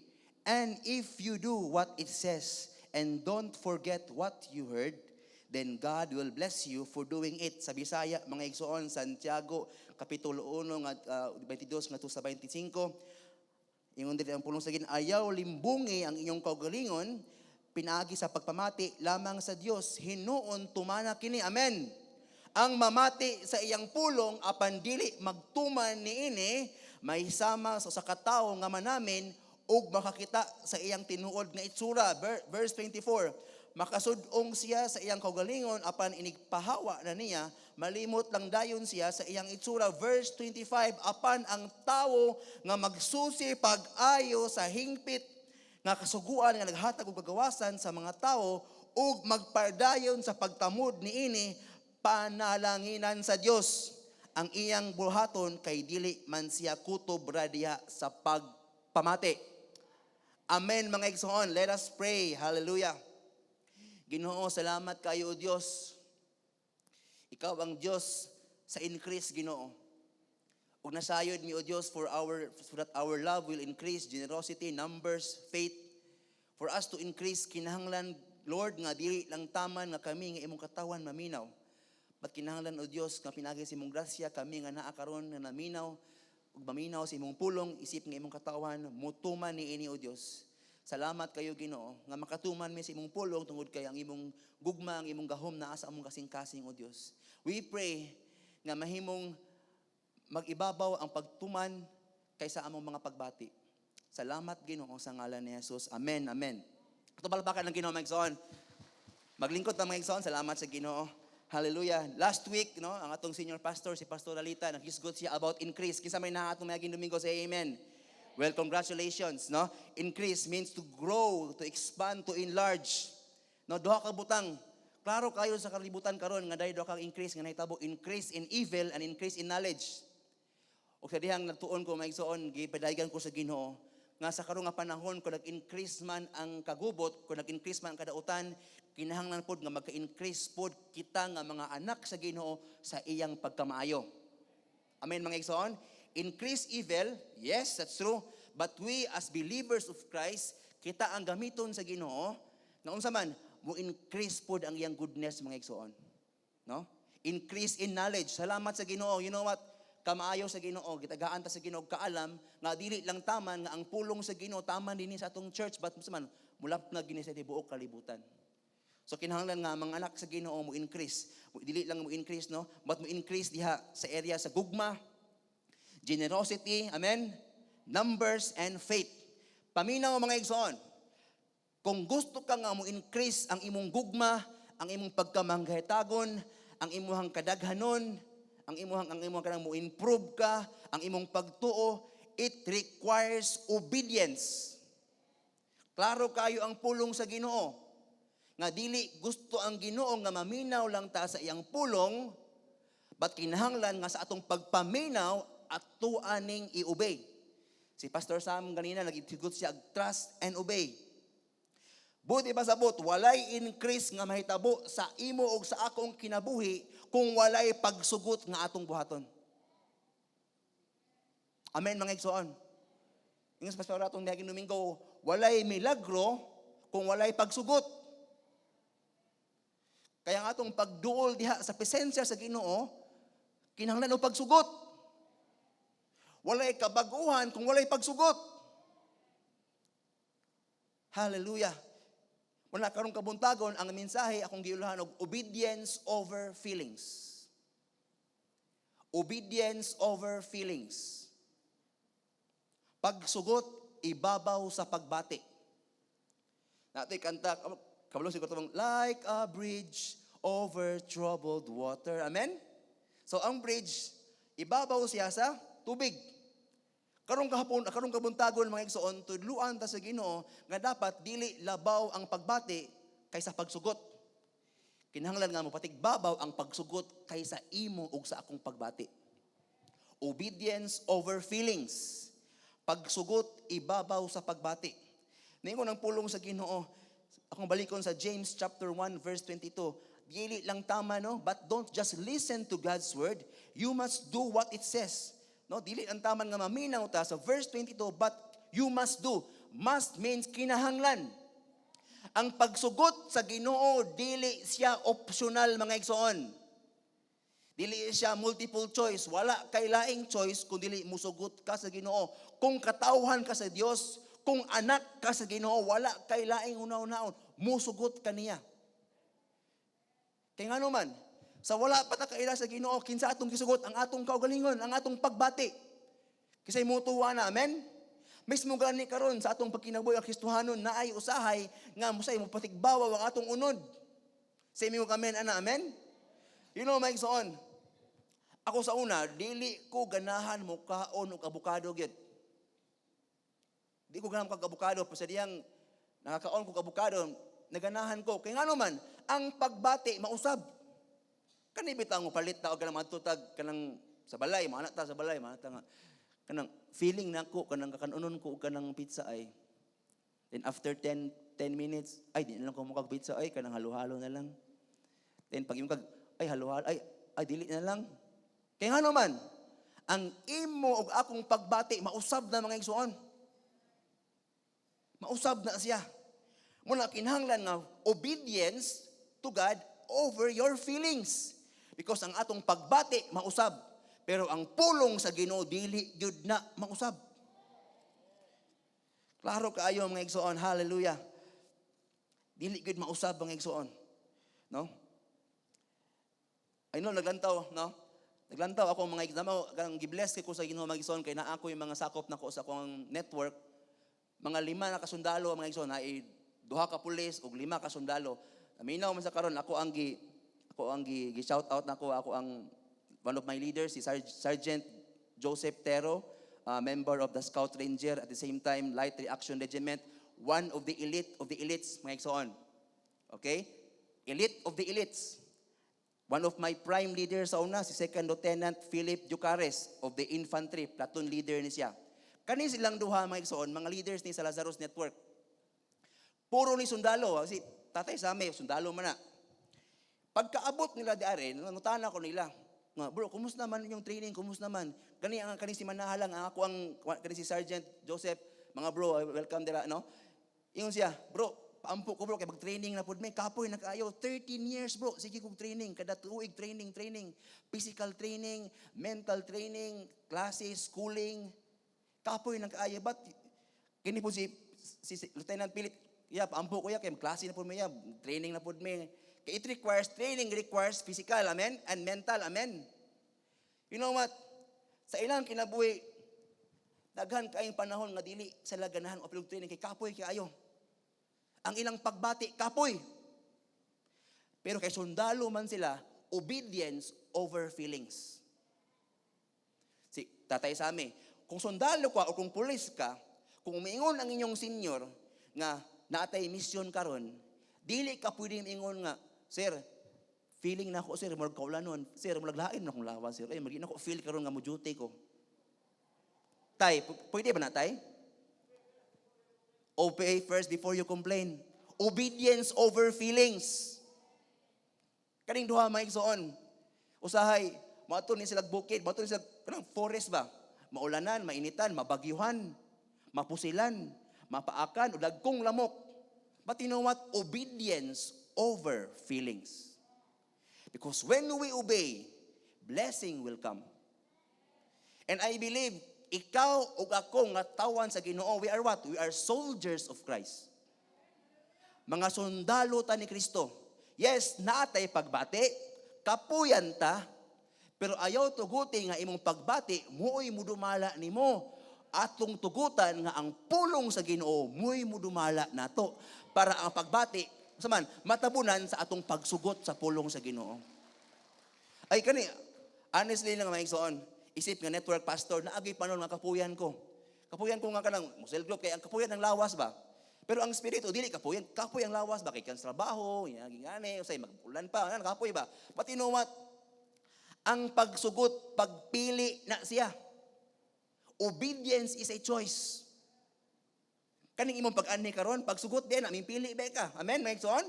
and if you do what it says and don't forget what you heard, then God will bless you for doing it. Sa Bisaya, mga igsoon, Santiago, Kapitulo 1, 22 nga to sa 25. Ingon dili ang pulong sa gin, ayaw limbungi ang inyong kaugalingon, pinaagi sa pagpamati lamang sa Dios. Hinuon tumana kini. Amen. Ang mamati sa iyang pulong, apan dili magtuman niini, may sama sa katawo nga manamin, ug makakita sa iyang tinuod nga itsura. Verse 24, makasudong siya sa iyang kaugalingon, apan inigpahawa na niya, malimot lang dayon siya sa iyang itsura. Verse 25, apan ang tawo nga magsusi pag-ayo sa hingpit, nga kasuguan nga naghatag og kagawasan sa mga tawo, ug magpardayon sa pagtamod niini, panalanginan sa Dios. Ang iyang buhaton kay dili man siya kutob radiha sa pagpamati. Amen mga igsoon. Let us pray. Hallelujah. Ginoo, salamat kayo o Diyos. Ikaw ang Diyos sa increase, Ginoo. Ug nasayod mi o Diyos so that our love will increase, generosity, numbers, faith. For us to increase, kinahanglan, Lord, nga dili lang taman nga kami nga imong katawan maminaw. But kinahanglan o Diyos nga pinagi sa imong grasya, kami nga naa karon nga naminaw, ug maminaw sa imong pulong, isip nga imong katawan, mutuman niini o Diyos. Salamat kayo Ginoo nga makatuman mi sa imong pulong tungod kay ang imong gugma, ang imong gahom naa sa among kasing-kasing o Dios. We pray nga mahimong magibabaw ang pagtuman kaysa among mga pagbati. Salamat Ginoo sa ngalan ni Jesus. Amen. Amen. Ato balbakan ng Ginoo mga igsoon. Maglingkod ta mga igsoon. Salamat sa Ginoo. Hallelujah. Last week, no, ang atong senior pastor si Pastor Lita, naghisgot siya about increase. Kinsa may naa atong mayaging Domingo, say amen. Well, congratulations, no? Increase means to grow, to expand, to enlarge. No, duha ka butang. Klaro kayo sa kalibutan karon nga dahil duha ka increase nga nahitabo, increase in evil and increase in knowledge. O sa dihang nagtuon ko maigsoon, gipadayon ko sa Ginoo nga sa karong nga panahon kung nag-increase man ang kagubot, kung nag-increase man ang kadautan, kinahanglan pod nga magka-increase pod kita nga mga anak sa Ginoo sa iyang pagkamaayo. Amen mga igsoon. Increase evil, yes, that's true. But we as believers of Christ, kita ang gamiton sa Ginoo na unsa man mo increase pod ang iyang goodness mga igsoon. No? Increase in knowledge. Salamat sa Ginoo. You know what? Kamaayo sa Ginoo, gitagaan ta sa Ginoo kaalam nga dili lang taman nga ang pulong sa Ginoo taman dinhi sa atong church, but unsa man mulap na gini sa tibuok kalibutan. So kinahanglan nga mga anak sa Ginoo mo increase. Dili lang mo increase, no? But mo increase diha sa area sa gugma, generosity, amen, numbers, and faith. Paminaw mga igsoon, kung gusto ka nga mo increase ang imong gugma, ang imong pagkamanghitagon, ang imong kadaghanon, ang imong kanang mo improve ka, ang imong pagtuo, it requires obedience. Klaro kayo ang pulong sa Ginoo. Nga dili gusto ang Ginoo nga maminaw lang ta sa iyang pulong, but kinahanglan nga sa atong pagpaminaw at tuaning i-obey. Si Pastor Sam ganina nagitigot siya trust and obey. Buti pa sabot, walay increase nga mahitabo sa imo o sa akong kinabuhi kung walay pagsugot nga atong buhaton. Amen mga igsoon. Ingon sa pastor atong niaging Domingo, walay milagro kung walay pagsugot. Kaya nga atong pagduol diha sa presensya sa Ginoo, kinahanglan og pagsugot. Walay kabaguhan kung walay pagsugot. Hallelujah. Wala karong kabuntagon ang mensahe akong giuluhan og obedience over feelings. Obedience over feelings. Pagsugot ibabaw sa pagbati. Natoy kanta kabalo siguro tong like a bridge over troubled water. Amen. So ang bridge ibabaw siya sa tubig. Karong kahapon, karong kabuntagon mga igsoon, tudluan ta sa Ginoo nga dapat dili labaw ang pagbati kaysa pagsugot. Kinahanglan nga mo patigbabaw ang pagsugot kaysa imo ug sa akong pagbati. Obedience over feelings. Pagsugot ibabaw sa pagbati. Ningon ang pulong sa Ginoo. Akong balikon sa James chapter 1 verse 22. Dili lang tama no, but don't just listen to God's word. You must do what it says. No, dili ang taman nga maminaw ta sa verse 22, but you must do. Must means kinahanglan. Ang pagsugot sa Ginoo dili siya optional mga igsoon. Dili siya multiple choice, wala kay laing choice kung dili musugot ka sa Ginoo. Kung katawhan ka sa Dios, kung anak ka sa Ginoo, wala kay laing una-unaon, musugot ka niya. Kaya nga naman, sa wala pa ta kaila sa Ginoo, kinsa atong gisugot ang atong kaugalingon, ang atong pagbati. Kisay mutuwa na, amen? Mismo gani karon sa atong pagkinabuhi ang Kristohanon na ay usahay nga musay mo patigbawa ang atong unod. Sa imo amen ana, amen? You know, my son, ako sa una, dili ko ganahan mo kaon og abukado gyud. Di ko ganahan kag abukado pa sa diyang nakakaon ko abukado, naganahan ko. Kay ngano man, ang pagbati mausab. Kani bitaw mo palit ta og kanang matutag kanang sa balay, mana ta sa balay, mana ta nga kanang feeling nako kanang kakanunon ko og kanang pizza ay. Then after 10 minutes, ay di na lang ko mo kag pizza ay kanang halo-halo na lang. Then pag imong kag ay halo-halo ay dili na lang. Kay ngano man, ang imo og akong pagbati mausab na mga igsoon. Mausab na siya. Muna kinahanglan nga obedience to God over your feelings. Because ang atong pagbati mausab, pero ang pulong sa Ginoo dili gyud na mausab. Klaro kaayo mga igsoon, hallelujah. Dili gyud mausab mga igsoon. No? I know naglantaw, no? Naglantaw ako mga igsoon, kanang gibless ko sa Ginoo mga igsoon kay naa ko yung mga sakop nako sa akong network. Mga 5 na kasundalo mga igsoon, ay 2 ka pulis ug 5 ka sundalo. Aminaw man sa karon ako ang gi-shout out nako, ako ang one of my leaders, si Sergeant Joseph Tero, member of the Scout Ranger, at the same time Light Reaction Regiment, one of the elites mga igsoon. Okay? Elite of the elites. One of my prime leaders sa una, si Second Lieutenant Philip Ducares of the Infantry, platoon leader ni siya. Kani silang duha mga igsoon, mga leaders ni sa Lazarus Network. Puro ni sundalo, kasi tatay sa amin, sundalo man na. Pagkaabot nila di are, nangutana ko nila, nga, bro, kumusta naman yung training, kumusta naman? Kani si manahalang, ako kani si Sergeant Joseph, mga bro, welcome dira, no? Ingon siya, bro, paampo ko bro, kay mag-training na po, may kapoy na kaayo, 13 years bro, sige kong training, kada tuig training, physical training, mental training, classes, schooling, kapoy na kaayo, but, kini po si Lieutenant Philip, paampo ko kay klase na po may training na po may. Kaya it requires, training requires physical, amen? And mental, amen? You know what? Sa ilang kinabuhi, daghan kaayong panahon nga dili sa laganahan o apilog training kay kapoy kaayo. Ang ilang pagbati, kapoy. Pero kay sundalo man sila, obedience over feelings. Si tatay sa amin, kung sundalo ka o kung pulis ka, kung umiingon ang inyong senior, nga naatay mission karon, dili ka pwede ingon nga, sir, feeling na ako, sir, murag kaulanon, sir, murag lain na akong lawas, sir, ay, murag na ako feel karon nga mo duty ko. Tay, pwede ba na, tay? Obey first before you complain. Obedience over feelings. Kaning duha maigsoon. Usahay, mato ni sila bukid, mato ni sila kanang forest ba? Maulanan, mainitan, mabagyuhan, mapusilan, mapaakan, dagkong lamok. But you know what? Obedience over feelings. Because when we obey, blessing will come. And I believe, ikaw o ako nga tawan sa Ginoo, we are what? We are soldiers of Christ. Mga sundalo ta ni Kristo. Yes, naatay pagbati, kapuyan ta, pero ayaw tuguti nga imong pagbati, muoy mudumala nimo. Atong tugutan nga ang pulong sa Ginoo, muoy mudumala nato para ang pagbati saman matabunan sa atong pagsugot sa pulong sa Ginoo. Ay kani, honestly lang maigsoon, isip nga network pastor na agi panon nga kapuyan ko. Kapuyan ko nga kanang musel group kay ang kapuyan ng lawas ba. Pero ang espiritu dili kapuyan, kapuy ang lawas ba kay kan trabaho, ngani usay magulan pa, nga kapuy ba. But you know what? Ang pagsugot, pagpili na siya. Obedience is a choice. Kaning imong pag-ani karon, pagsugot din, aming pili ba ka? Amen, maigsoon?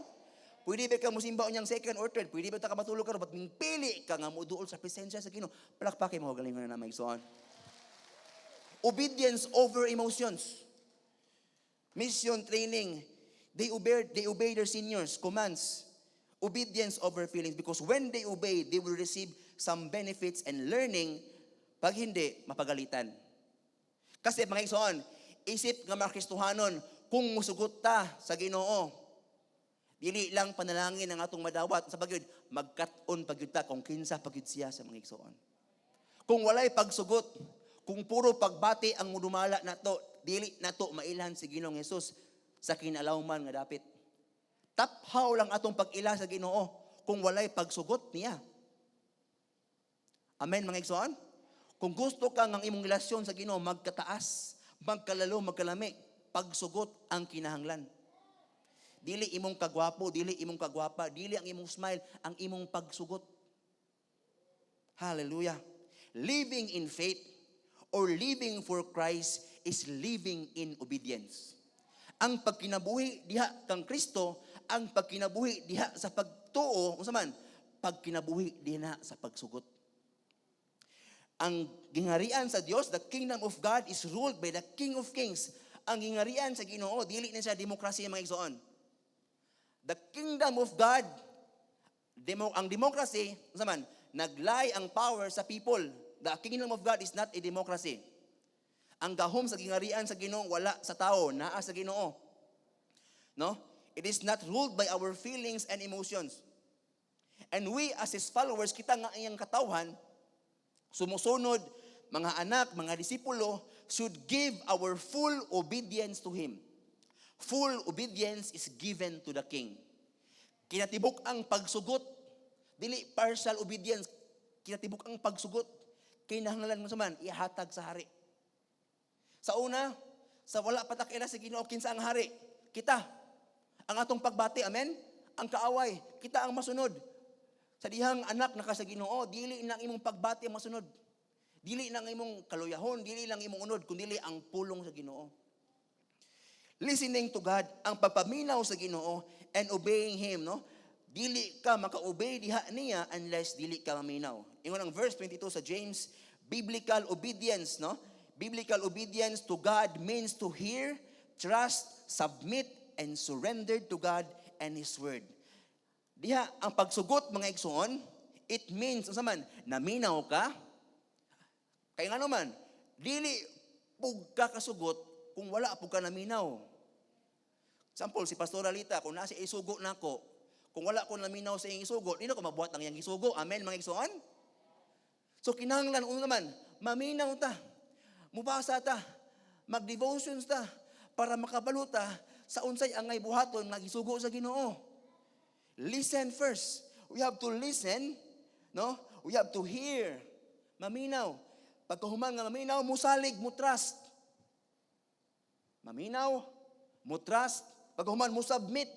Pwede ba ka musimba unyang second or third? Pwede ba ta ka matulog karon, but pili ka nga moduol sa presensya sa Ginoo. Palakpakin mo galingon na maigsoon. Obedience over emotions. Mission training, they obey their seniors' commands. Obedience over feelings, because when they obey, they will receive some benefits and learning. Pag hindi, mapagalitan. Kasi mga igsoon, isip nga mga Kristohanon, kung musugot ta sa Ginoo, dili lang panalangin ang atong madawat sa pagyud, magkat-on pagyud ta kung kinsa pagyud siya sa mga igsoon. Kung walay pagsugot, kung puro pagbati ang mudumala nato, dili nato mailan si Ginoong Hesus sa kinalawman nga dapit. Taphaw lang atong pag-ila sa Ginoo kung walay pagsugot niya. Amen mga igsoon? Kung gusto ka ng imong relasyon sa Ginoo magkataas, magkalalo, magkalami, pagsugot ang kinahanglan. Dili imong kagwapo, dili imong kagwapa, dili ang imong smile, ang imong pagsugot. Hallelujah. Living in faith or living for Christ is living in obedience. Ang pagkinabuhi diha kang Kristo, ang pagkinabuhi diha sa pagtuo, unsa man, pagkinabuhi diha sa pagsugot. Ang gingarian sa Dios, the kingdom of God is ruled by the King of Kings. Ang gingarian sa Ginoo dili na siya demokrasya mga igsoon. The kingdom of God, ang democracy, unsa man, naglay ang power sa people. The kingdom of God is not a democracy. Ang gahom sa gingarian sa Ginoo wala sa tao, naa sa Ginoo. No? It is not ruled by our feelings and emotions. And we as His followers, kita nga iyang katawhan, sumusunod, mga anak, mga disipulo, should give our full obedience to Him. Full obedience is given to the King. Kinatibok ang pagsugot, dili partial obedience, kinatibok ang pagsugot, kinahanglan mo saman, ihatag sa hari. Sa una, sa wala patakila sa Ginoo, kinsa ang hari? Kita. Ang atong pagbati, amen? Ang kaaway, kita ang masunod. Sa dihang anak na ka sa Ginoo, dili nang imong pagbati ang masunod. Dili nang imong kaluyahon, dili lang imong unod, kundi ang pulong sa Ginoo. Listening to God, ang pagpaminaw sa Ginoo and obeying Him, no? Dili ka maka-obey diha niya unless dili ka maminaw. Ingon ang verse 22 sa James, biblical obedience, no? Biblical obedience to God means to hear, trust, submit, and surrender to God and His Word. Diha, ang pagsugot mga igsoon, it means, unsa man, naminaw ka. Kaya nga naman, dili pug ka kasugot kung wala pug ka naminaw. Example, si Pastora Lita, kung nasa isugo nako, kung wala ko naminaw sa iyang isugo, di na ko mabuhat ang iyang isugo. Amen mga igsoon? So kinahanglan uno naman, maminaw ta. Mubasa ta, mag-devotions ta, para makabaluta sa unsay angay buhaton nga gisugo sa Ginoo. Listen first. We have to listen, no? We have to hear. Maminaw. Pagkahuman nga maminaw, musalig, mo trust. Maminaw, mo trust, paghuman mo submit,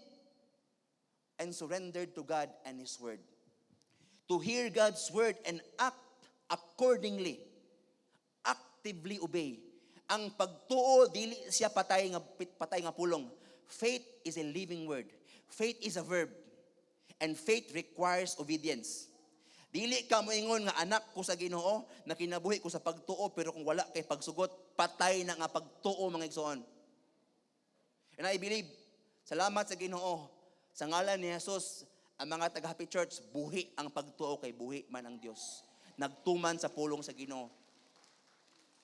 and surrendered to God and His Word. To hear God's Word and act accordingly. Actively obey. Ang pagtuo, dili siya patay nga pulong. Faith is a living word. Faith is a verb. And faith requires obedience. Dili ka moingon nga anak ko sa Ginoo, na kinabuhi ko sa pagtuo, pero kung wala kay pagsugot, patay na nga pagtuo, mga igsoon. And I believe, salamat sa Ginoo, sa ngalan ni Jesus, ang mga taga Happy Church, buhi ang pagtuo kay buhi man ang Dios. Nagtuman sa pulong sa Ginoo.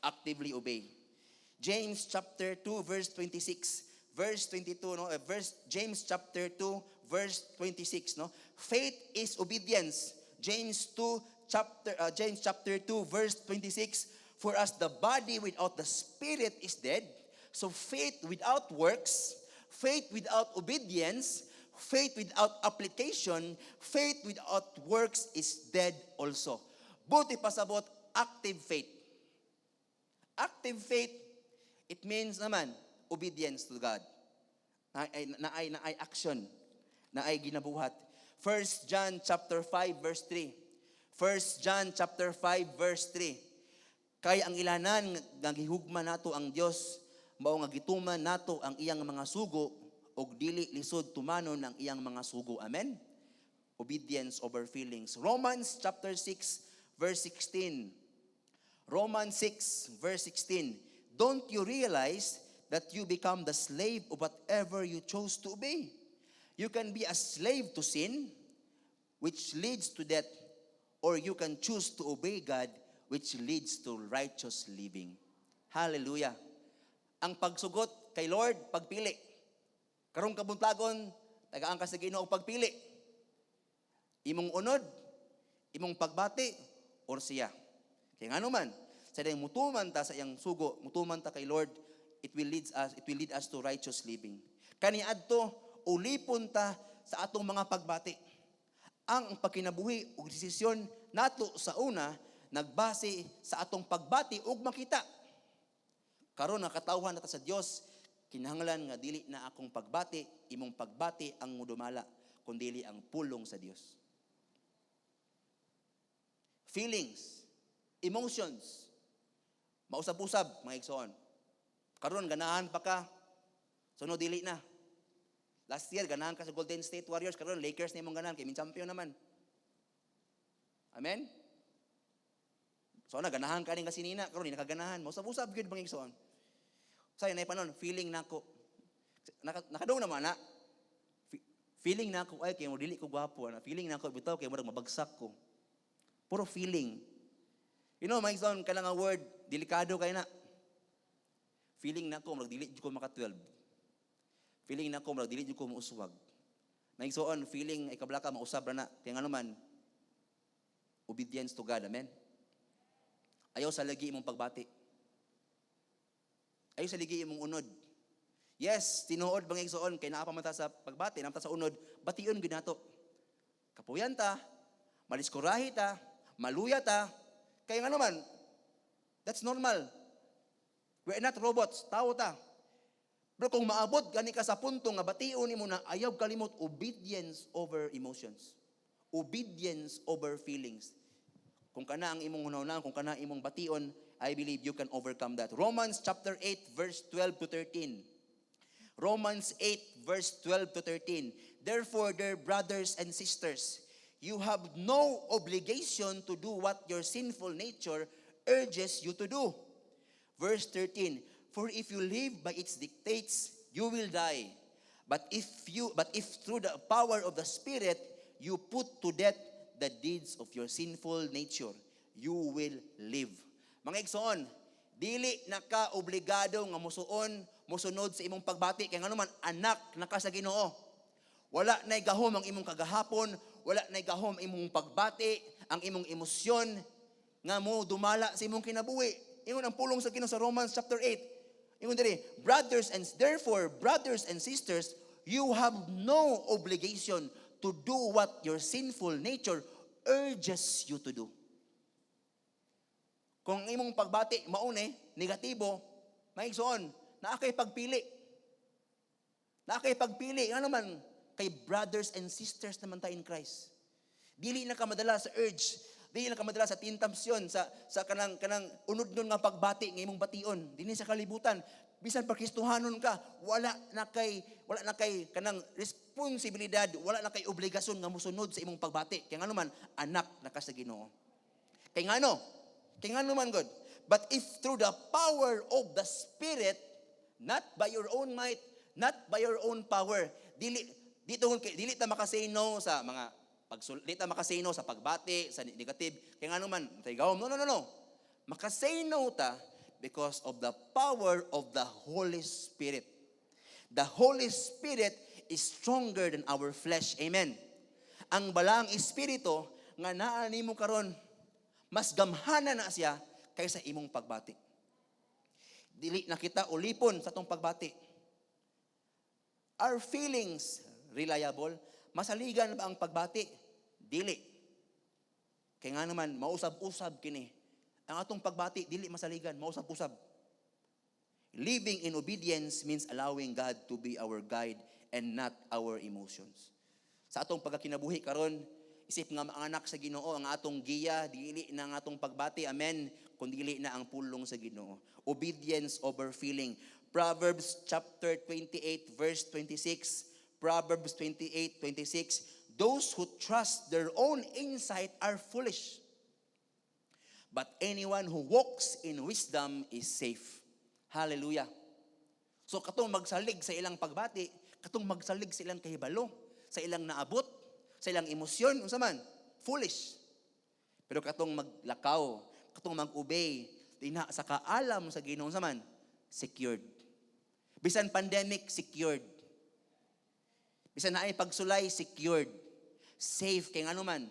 Actively obey. James chapter 2 verse 26, verse 22, no? James chapter 2 verse 26, no? Faith is obedience. James chapter 2 verse 26, for as the body without the spirit is dead, so faith without works, faith without obedience, faith without application, faith without works is dead also. Buti pasabot, active faith. Active faith, it means naman, obedience to God. Na ay action, na ay ginabuhat. 1 John chapter 5 verse 3. 1 John chapter 5 verse 3. Kay ang ilanan nga gihugma nato ang Dios, mao nga gituman nato ang iyang mga sugo og dili lisod tumanon ang iyang mga sugo. Amen. Obedience over feelings. Romans chapter 6 verse 16. Romans 6 verse 16. Don't you realize that you become the slave of whatever you chose to obey? You can be a slave to sin, which leads to death, or you can choose to obey God, which leads to righteous living. Hallelujah. Ang pagsugot kay Lord, pagpili. Karong kabuntagon, tagaan ka sa Ginoo pagpili. Imong unod, imong pagbati, or siya. Kaya nga naman, sa dahil mutuman ta sa iyang sugo, mutuman ta kay Lord, it will lead us to righteous living. Kaniadto, ulipon ta sa atong mga pagbati. Ang pagkinabuhi ug desisyon nato sa una nagbase sa atong pagbati ug makita. Karon nakatawhan nata sa Dios, kinahanglan nga dili na akong pagbati, imong pagbati ang mudumala, kundi ang pulong sa Dios. Feelings, emotions, mausab-usab, mga igsoon. Karon ganahan pa ka, sunod dili na. Last year, ganahan ka sa Golden State Warriors. Karon Lakers na imong ganahan. Kaya min champion naman. Amen? So na, ganahan ka rin kasi nina. Karon, hindi nakaganahan. Mausab-usab yun bang igsoon. Sa'yo, na ipanon, feeling na ako. Nakadaw naman na. Feeling na ako, ay, kaya mo dili ko gwapo. Feeling na ako, bitaw, kaya mo mabagsak ko. Puro feeling. You know, mga igsoon, kailangan word, delikado kayo na. Feeling na ako, dili ko maka-12. Feeling na ko, dili ko mauswag. Naigsoon, feeling, ay kablaka, mausab na. Kaya nga naman, obedience to God, amen? Ayaw sa lagi imong pagbati. Ayaw sa lagi imong unod. Yes, tinuod bang igsoon, kaya naapamata sa pagbati, namta sa unod, bation ginato. Kapuyan ta, maliskurahi ta, maluya ta, kaya nga naman, that's normal. We're not robots, tao ta. Pero kung maabot gani ka sa punto nga bation nimo na ayaw kalimot, obedience over emotions. Obedience over feelings. Kung kana ang imong hunahuna, kung kana imong bation, I believe you can overcome that. Romans chapter 8 verse 12 to 13. Romans 8 verse 12 to 13. Therefore, dear brothers and sisters, you have no obligation to do what your sinful nature urges you to do. Verse 13. For if you live by its dictates, you will die. But if through the power of the Spirit, you put to death the deeds of your sinful nature, you will live. Mga igsoon, dili na ka obligado nga musunod sa imong pagbati. Kaya nga naman, anak na ka sa Ginoo. Wala na'y gahom ang imong kagahapon, wala na'y gahom imong pagbati, ang imong emosyon, nga mo dumala sa imong kinabuhi. Ingon ang pulong sa Ginoo sa Romans chapter 8. Ingon diri, therefore, brothers and sisters, you have no obligation to do what your sinful nature urges you to do. Kung imong pagbati, maune, negatibo, maigsoon, na akay pagpili. Na kay pagpili, nga naman, kay brothers and sisters naman tayo in Christ. Dili na ka madala sa urge, dili na ka madala sa tintampsyon, sa kanang unod nun nga pagbati, nga imong bation, dili sa kalibutan. Bisan pa Kristohanon ka, wala na kay kanang responsibilidad, wala na kay obligasyon nga musunod sa imong pagbati. Kaya nga naman, anak na ka sa Ginoo. Kaya nga naman, God. But if through the power of the Spirit, not by your own might, not by your own power, dili ta makasay no sa mga dili ta makasay no sa pagbati, sa negative. Kaya nga naman, no. Makasay no ta because of the power of the Holy Spirit. The Holy Spirit is stronger than our flesh. Amen. Ang balang espiritu nga naa nimo karon, mas gamhana na siya kaysa imong pagbati. Dili na kita ulipon sa tong pagbati. Our feelings reliable? Masaligan ba ang pagbati? Dili. Kaya nga naman, mausab-usab kini. Ang atong pagbati, dili masaligan, mausab-usab. Living in obedience means allowing God to be our guide and not our emotions. Sa atong pagkakinabuhi karon, isip nga mga anak sa Ginoo, ang atong giya, dili na ang atong pagbati, amen, kundi dili na ang pulong sa Ginoo. Obedience over feeling. Proverbs chapter 28 verse 26. Proverbs 28:26. Those who trust their own insight are foolish. But anyone who walks in wisdom is safe. Hallelujah. So katong magsalig sa ilang pagbati, katong magsalig sa ilang kahibalo, sa ilang naabot, sa ilang emosyon, unsa man, foolish. Pero katong maglakaw, katong mag-obey, tina sa kaalam sa Ginoo, unsa man, secured. Bisan pandemic, secured. Bisan naay pagsulay, secured. Safe, kay nganuman.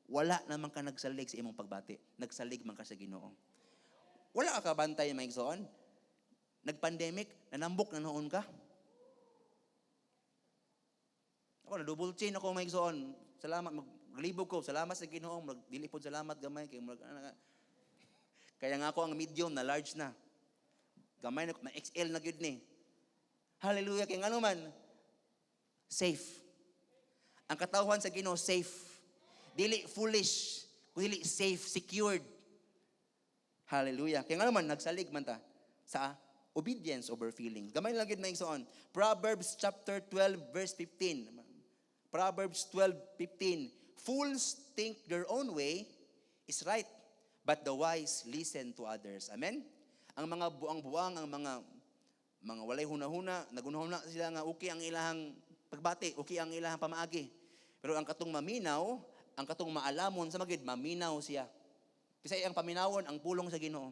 Wala naman ka nagsalig sa imong pagbati. Nagsalig man ka sa Ginoo. Wala ka kabantay, maigsoon. Nagpandemic, nanambok na noon ka. Ako na double chain ako, maigsoon. Salamat, maglibog ko. Salamat sa Ginoo. Dili po salamat gamay. Kaya nga ako ang medium na large na. Gamay na XL na gyud ni. Hallelujah, kay nganuman. Safe. Ang katawhan sa Ginoo safe. Dili foolish, dili safe, secured. Hallelujah. Kaya nga naman, nagsalig man ta sa obedience over feelings. Gamay lang yun na igsoon. Proverbs chapter 12, verse 15. Proverbs 12:15. Fools think their own way is right, but the wise listen to others. Amen? Ang mga buang-buang, ang mga walay huna-huna, nagunahuna sila nga okay ang ilahang pagbati, okay ang ilahang pamaagi. Pero ang katong maminaw, ang katong maalamon sa magid, maminaw siya. Kasi ang paminawon, ang pulong sa Ginoo.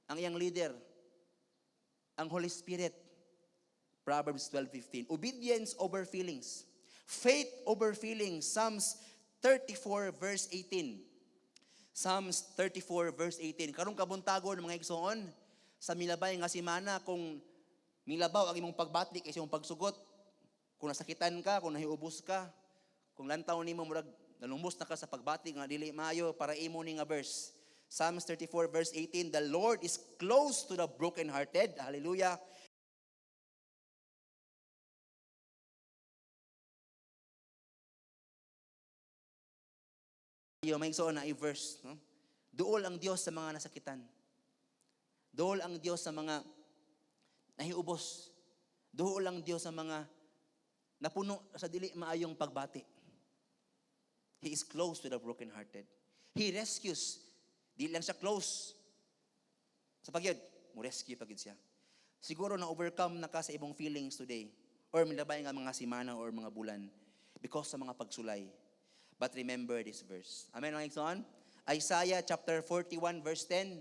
Ang iyang leader, ang Holy Spirit. Proverbs 12:15. Obedience over feelings. Faith over feelings. Psalms 34 verse 18. Psalms 34 verse 18. Karong kabuntagon mga igsoon, sa milabay nga simana, kung milabaw ang imong pagbati kaysa imong pagsugot, kung nasakitan ka, kung nahiubos ka, kung lantaw nimo murag nalumbos na ka sa pagbati nga dili maayo, para imo ni nga verse. Psalms 34 verse 18, the Lord is close to the brokenhearted. Hallelujah. May igsoon na i-verse, no? Duol ang Dios sa mga nasakitan. Duol ang Dios sa mga nahiubos. Duol ang Dios sa mga napuno sa dili maayong pagbati. He is close to the brokenhearted. He rescues. Di lang siya close sa pagyod, mo rescue pagyod siya. Siguro na overcome na ka sa ibong feelings today, or milabay nga mga simana or mga bulan because sa mga pagsulay. But remember this verse. Amen, mga igsoon? Isaiah chapter 41 verse 10.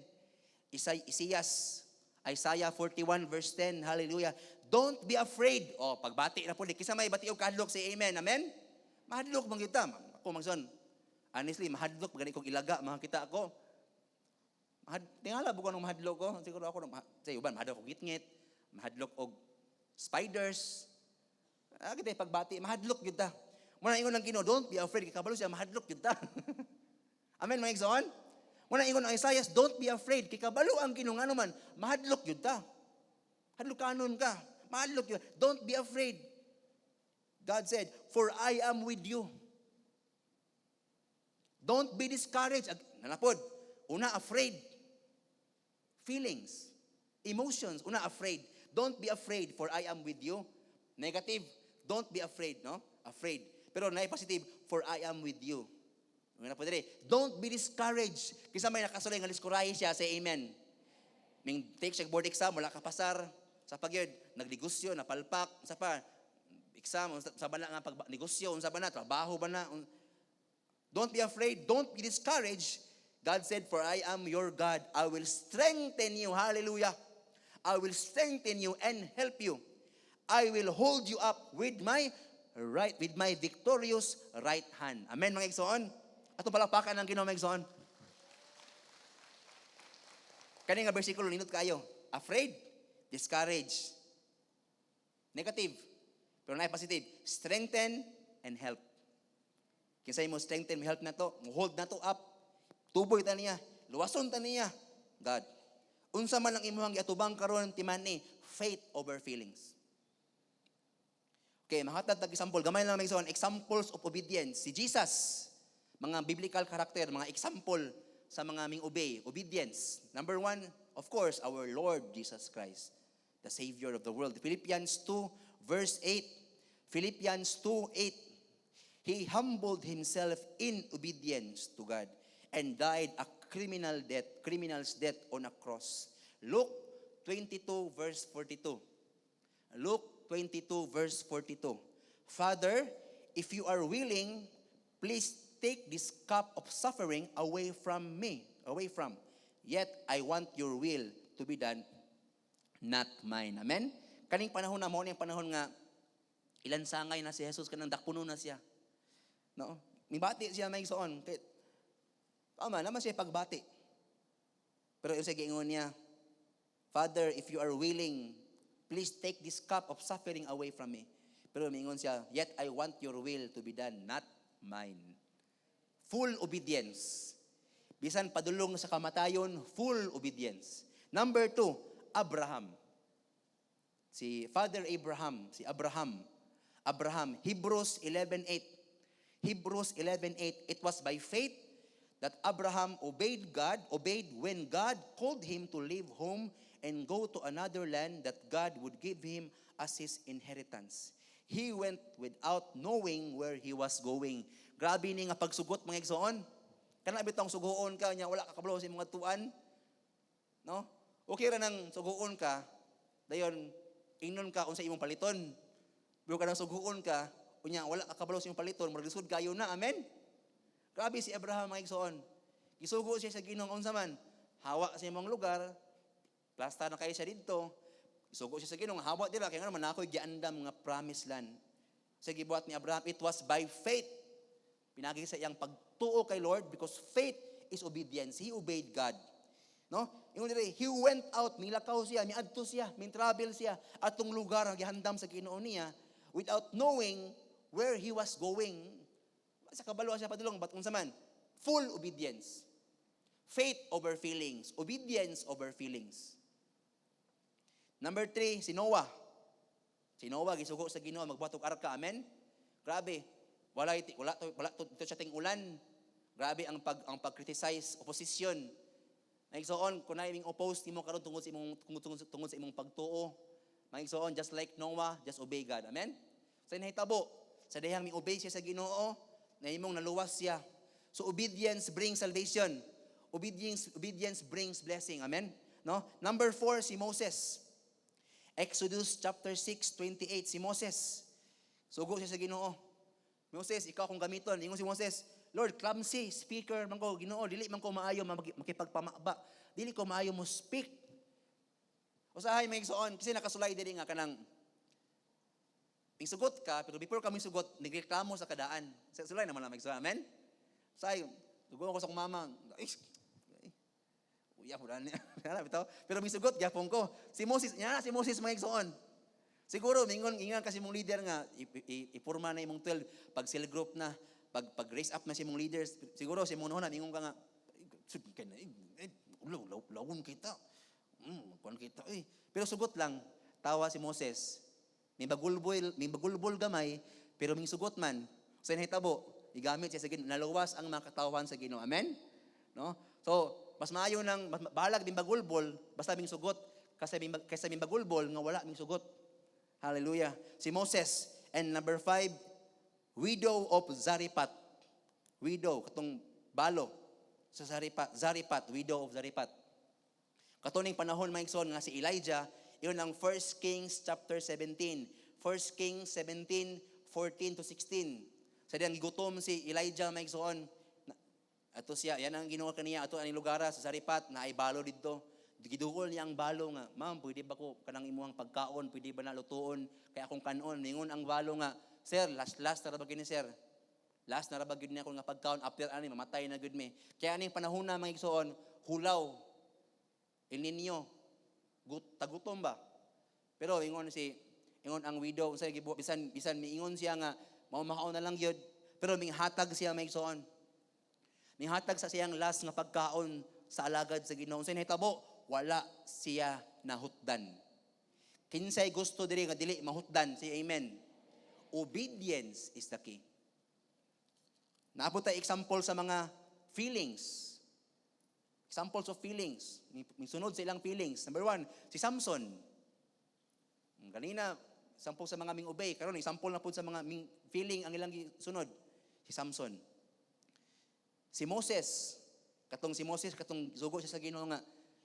Isaiah 41 verse 10. Hallelujah. Don't be afraid. O, pagbati na po. Kisa may bati o kahadlok si amen. Amen? Mahadlok bang yun? Ako, magson. Honestly, mahadlok. Magani kong ilaga. Makakita ako. Tingala, bukan ng mahadlok ko. Siguro ako, sa iban, mahadlok o gitngit. Mahadlok o spiders. Kita pagbati. Mahadlok yun ta. Muna ingon ng Ginoo, don't be afraid. Kikabalo siya, mahadlok yun ta. Amen, mga igsoon? Muna ingon ng Isaiah, don't be afraid. Kikabalo ang Ginoo nga naman, mahadlok yun ta. Hadlukanon ka. Mahadlok yun. Don't be afraid. God said, for I am with you. Don't be discouraged. Nanapod. Una, afraid. Feelings. Emotions. Una, afraid. Don't be afraid, for I am with you. Negative. Don't be afraid, no? Afraid. Pero positive, for I am with you. Don't be discouraged. Kisa may nakasulay nga liskurahi siya, say amen. Ning take siya board exam, wala ka pasar. Sa pagyod, nagligusyo, napalpak. Sa pa, exam, sa ba na nga pagnegosyo, sa ba na, trabaho ba na. Don't be afraid. Don't be discouraged. God said, for I am your God. I will strengthen you. Hallelujah. I will strengthen you and help you. I will hold you up with my victorious right hand. Amen, mga igsoon. Atong palakpakan ng Ginoo, mga igsoon. Kani nga bersikulo ninot kayo. Afraid, discouraged, negative. Pero na positive, strengthen and help. Kinsa mo strengthen, help na to, hold na to up. Tuboy ta niya, luwason ta niya. God. Unsa man ang imuhang giatubang karon timani, faith over feelings. Okay, mahatag tag example, gamay lang mga examples of obedience. Si Jesus, mga biblical character, mga example sa mga ming obedience. Number 1, of course, our Lord Jesus Christ, the Savior of the world. Philippians 2 verse 8. Philippians 2:8. He humbled himself in obedience to God and died a criminal's death on a cross. Luke 22 verse 42. Luke 22 verse 42. Father, if you are willing, please take this cup of suffering away from me. Yet I want your will to be done, not mine. Amen? Kaning panahon na mo, yung panahon nga, ilan sangay na si Jesus, kanang dakpuno na siya. No? Mibati siya may igsoon. Tama, naman siya pagbati. Pero yung sige ingon niya, Father, if you are willing, please take this cup of suffering away from me. Pero mingon siya, yet I want your will to be done, not mine. Full obedience. Bisan padulong sa kamatayon, full obedience. Number 2, Abraham. Si Father Abraham, si Abraham. Hebrews 11:8. Hebrews 11:8. It was by faith that Abraham obeyed when God called him to leave home and go to another land that God would give him as his inheritance. He went without knowing where he was going. Grabe ni nga pagsugot mga igsoon. Kana bitong sugoon ka nya wala ka kabalo sa mga tuan. No? Okay ra nang sugoon ka, dayon ingnon ka unsa imong paliton. Pero kanang sugoon ka, unya wala ka kabalo sa imong paliton, murag lisod kayo na. Amen. Grabe si Abraham mga igsoon. Gisugo siya sa Ginoo unsa man, hawa sa imong lugar, plasta na kayo siya didto. Gisugo siya sa Ginoo, hawa dira kay nga man ako'y giandam nga promised land. Sa gibuhat ni Abraham, it was by faith. Pinagi sa iyang pagtuo kay Lord because faith is obedience. He obeyed God. No? Ingon diri, he went out, milakaw siya, miadto siya, travel siya atong lugar nga gihandam sa Ginoo niya without knowing where he was going. Sa kabalo siya padulong, but unsa man? Full obedience. Faith over feelings. Obedience over feelings. Number 3, si Noah. Si Noah, gisugo sa Ginoo, magbatok arka. Amen? Grabe. Wala to siya ting ulan. Grabe ang pag-criticize, opposition. Naigsoon, kung naiming oppose nimo karon tungod sa imong pagtuo. Naigsoon, just like Noah, just obey God. Amen? Sa nahitabo, sa dayang mi obey siya sa Ginoo, na imong naluwas siya. So obedience brings salvation. Obedience brings blessing. Amen? No? Number 4, si Moses. Exodus chapter 6:28, si Moses. Sugo siya sa Ginoo. Moses, ikaw kung gamiton. Ingon si Moses, Lord, clumsy speaker man ko, Ginoo, dili man ko maayo makipagpamaba. Dili ko maayo mo speak. Usahay may igsoon kasi nakasulay diri nga kanang sugot ka, pero before kami sugot, nagreklamo sa kadaan. Sulay naman lang magsugot. Amen? Say, sugot ako sa kumama. Uya, wala niya. Pero may sugot, gyapon ko. Si Moses may igsoon. Siguro, ingon kasi mong leader nga, ipurma na imong 12, pag cell group na, pag-raise up na si mong leaders, siguro si mong noon, ingon ka nga, lawon kita. Kuan kita. Pero sugot lang, tawa si Moses. May bagulbol gamay, pero may sugot man. Sa nahitabo, igamit siya sa Ginoo. Naluwas ang mga katawan sa Ginoo. Amen? No? So, mas maayo nang bahalag din bagulbol, basta may sugot, kaysa may bagulbol, nga wala may sugot. Hallelujah. Si Moses. And number 5, widow of Zarephath. Widow, katong balo sa Zarephath, widow of Zarephath. Katuning panahon maigsoon nga si Elijah, iyon ang 1 Kings chapter 17. 1 Kings 17:14 to 16. Sa diyang gigutom si Elijah maigsoon. Ato siya, yan ang ginawa kaniya, ato ang lugara sa Zarephath na ay balo dito. Gidukol niya ang balo nga, ma'am, pwede ba ko kanang imuhang pagkaon, pwede ba na lutuon, kaya akong kanon, ningon ang balo nga, sir, last na rabag ni sir. Last na rabag yun niya kung nga pagkaon, after ani, mamatay na good me. Kaya aning panahon na mga igsoon, hulaw, El Nino, tagutom ba? Pero ingon ang widow, bisan miingon siya nga, maumahaon na lang yun, pero may hatag siya mga igsoon. May hatag sa siyang last nga pagkaon sa alagad sa Ginoo. Sa nahitabo, wala siya nahutdan. Kinsay gusto diri nga dili mahutdan, say amen. Obedience is the key. Naabot tayo example sa mga feelings. Examples of feelings. May sunod sa ilang feelings. Number 1, si Samson. Kanina, example sa mga ming obey. Karon example na po sa mga ming feeling ang ilang sunod. Si Samson. Si Moses. Katong sugo siya sa Ginoo nga,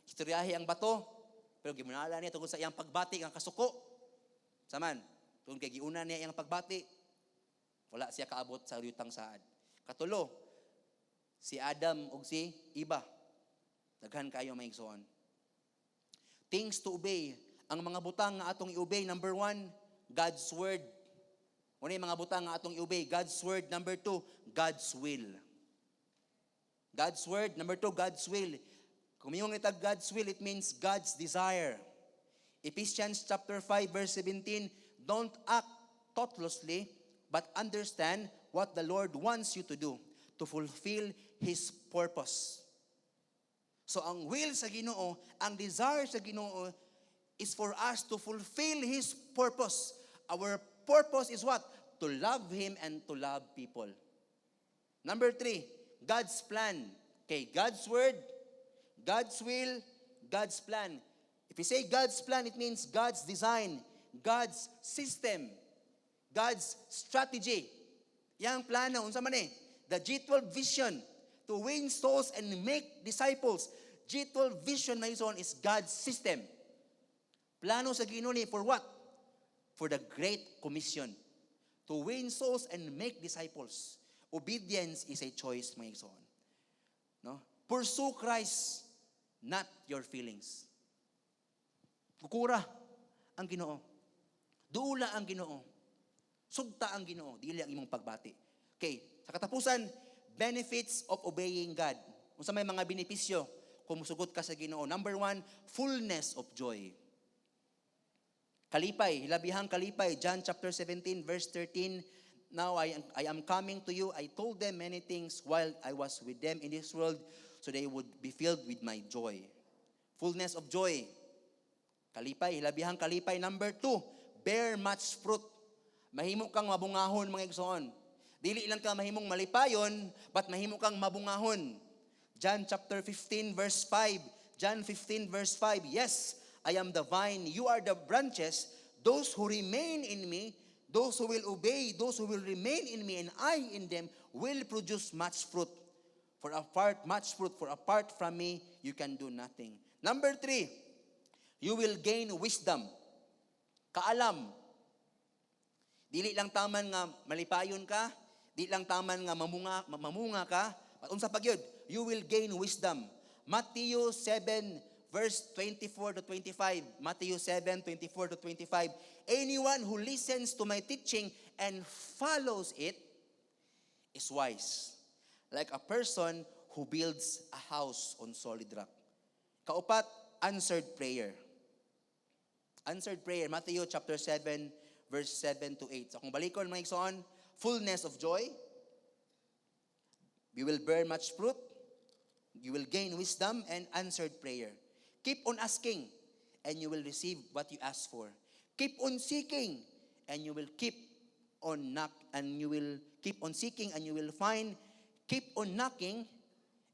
istoryahe ang bato, pero gimunala niya tungkol sa iyang pagbati ang kasuko. Saman, tungkol kay giuna niya iyang pagbati, wala siya kaabot sa yutang saad. Katulo, si Adam ug si Eva. Daghan kayo maigsoon. Things to obey. Ang mga butang nga atong i-obey, number 1, God's word. Ano yung mga butang nga atong i-obey? God's word. Number 2, God's will. God's word. Number 2, God's will. Kung mayong itag God's will, it means God's desire. Ephesians chapter 5, verse 17, don't act thoughtlessly, but understand what the Lord wants you to do to fulfill His purpose. So ang will sa Ginoo, ang desire sa Ginoo is for us to fulfill His purpose. Our purpose is what? To love Him and to love people. Number 3, God's plan. Okay, God's word, God's will, God's plan. If you say God's plan, it means God's design, God's system, God's strategy. Yang plano, unsa man the G12 vision to win souls and make disciples. G12 vision, my son, is God's system. Plano sa Ginoo ni for what? For the Great Commission. To win souls and make disciples. Obedience is a choice, my son. No? Pursue Christ, not your feelings. Kukura ang Ginoo. Duula ang Ginoo. Sugta ang Ginoo, dili ang imong pagbati. Okay, sa katapusan, benefits of obeying God. Unsa may mga benepisyo kung musugot ka sa Ginoo? Number 1, fullness of joy. Kalipay, hilabihang kalipay, John chapter 17, verse 13, now I am coming to you. I told them many things while I was with them in this world, so they would be filled with my joy. Fullness of joy. Kalipay, hilabihang kalipay. Number 2, bear much fruit. Mahimo kang mabungahon, mga igsoon. Dili lang ka mahimong malipayon, but mahimo kang mabungahon. John chapter 15, verse 5. John 15, verse 5. Yes, I am the vine, you are the branches. Those who remain in me, those who will obey, those who will remain in me, and I in them, will produce much fruit. For apart from me, you can do nothing. Number 3, you will gain wisdom. Kaalam. Dili lang taman nga malipayon ka, dili lang taman nga mamunga ka, at unsa pa gyud, you will gain wisdom. Matthew 7 verse 24 to 25. Matthew 7, 24 to 25. Anyone who listens to my teaching and follows it is wise, like a person who builds a house on solid rock. Kaupat, answered prayer. Answered prayer, Matthew chapter 7, verse 7 to 8. So kung balikon mga igsoon, fullness of joy, you will bear much fruit, you will gain wisdom, and answered prayer. Keep on asking, and you will receive what you ask for. Keep on seeking, and you will keep on keep on seeking, and you will find. Keep on knocking,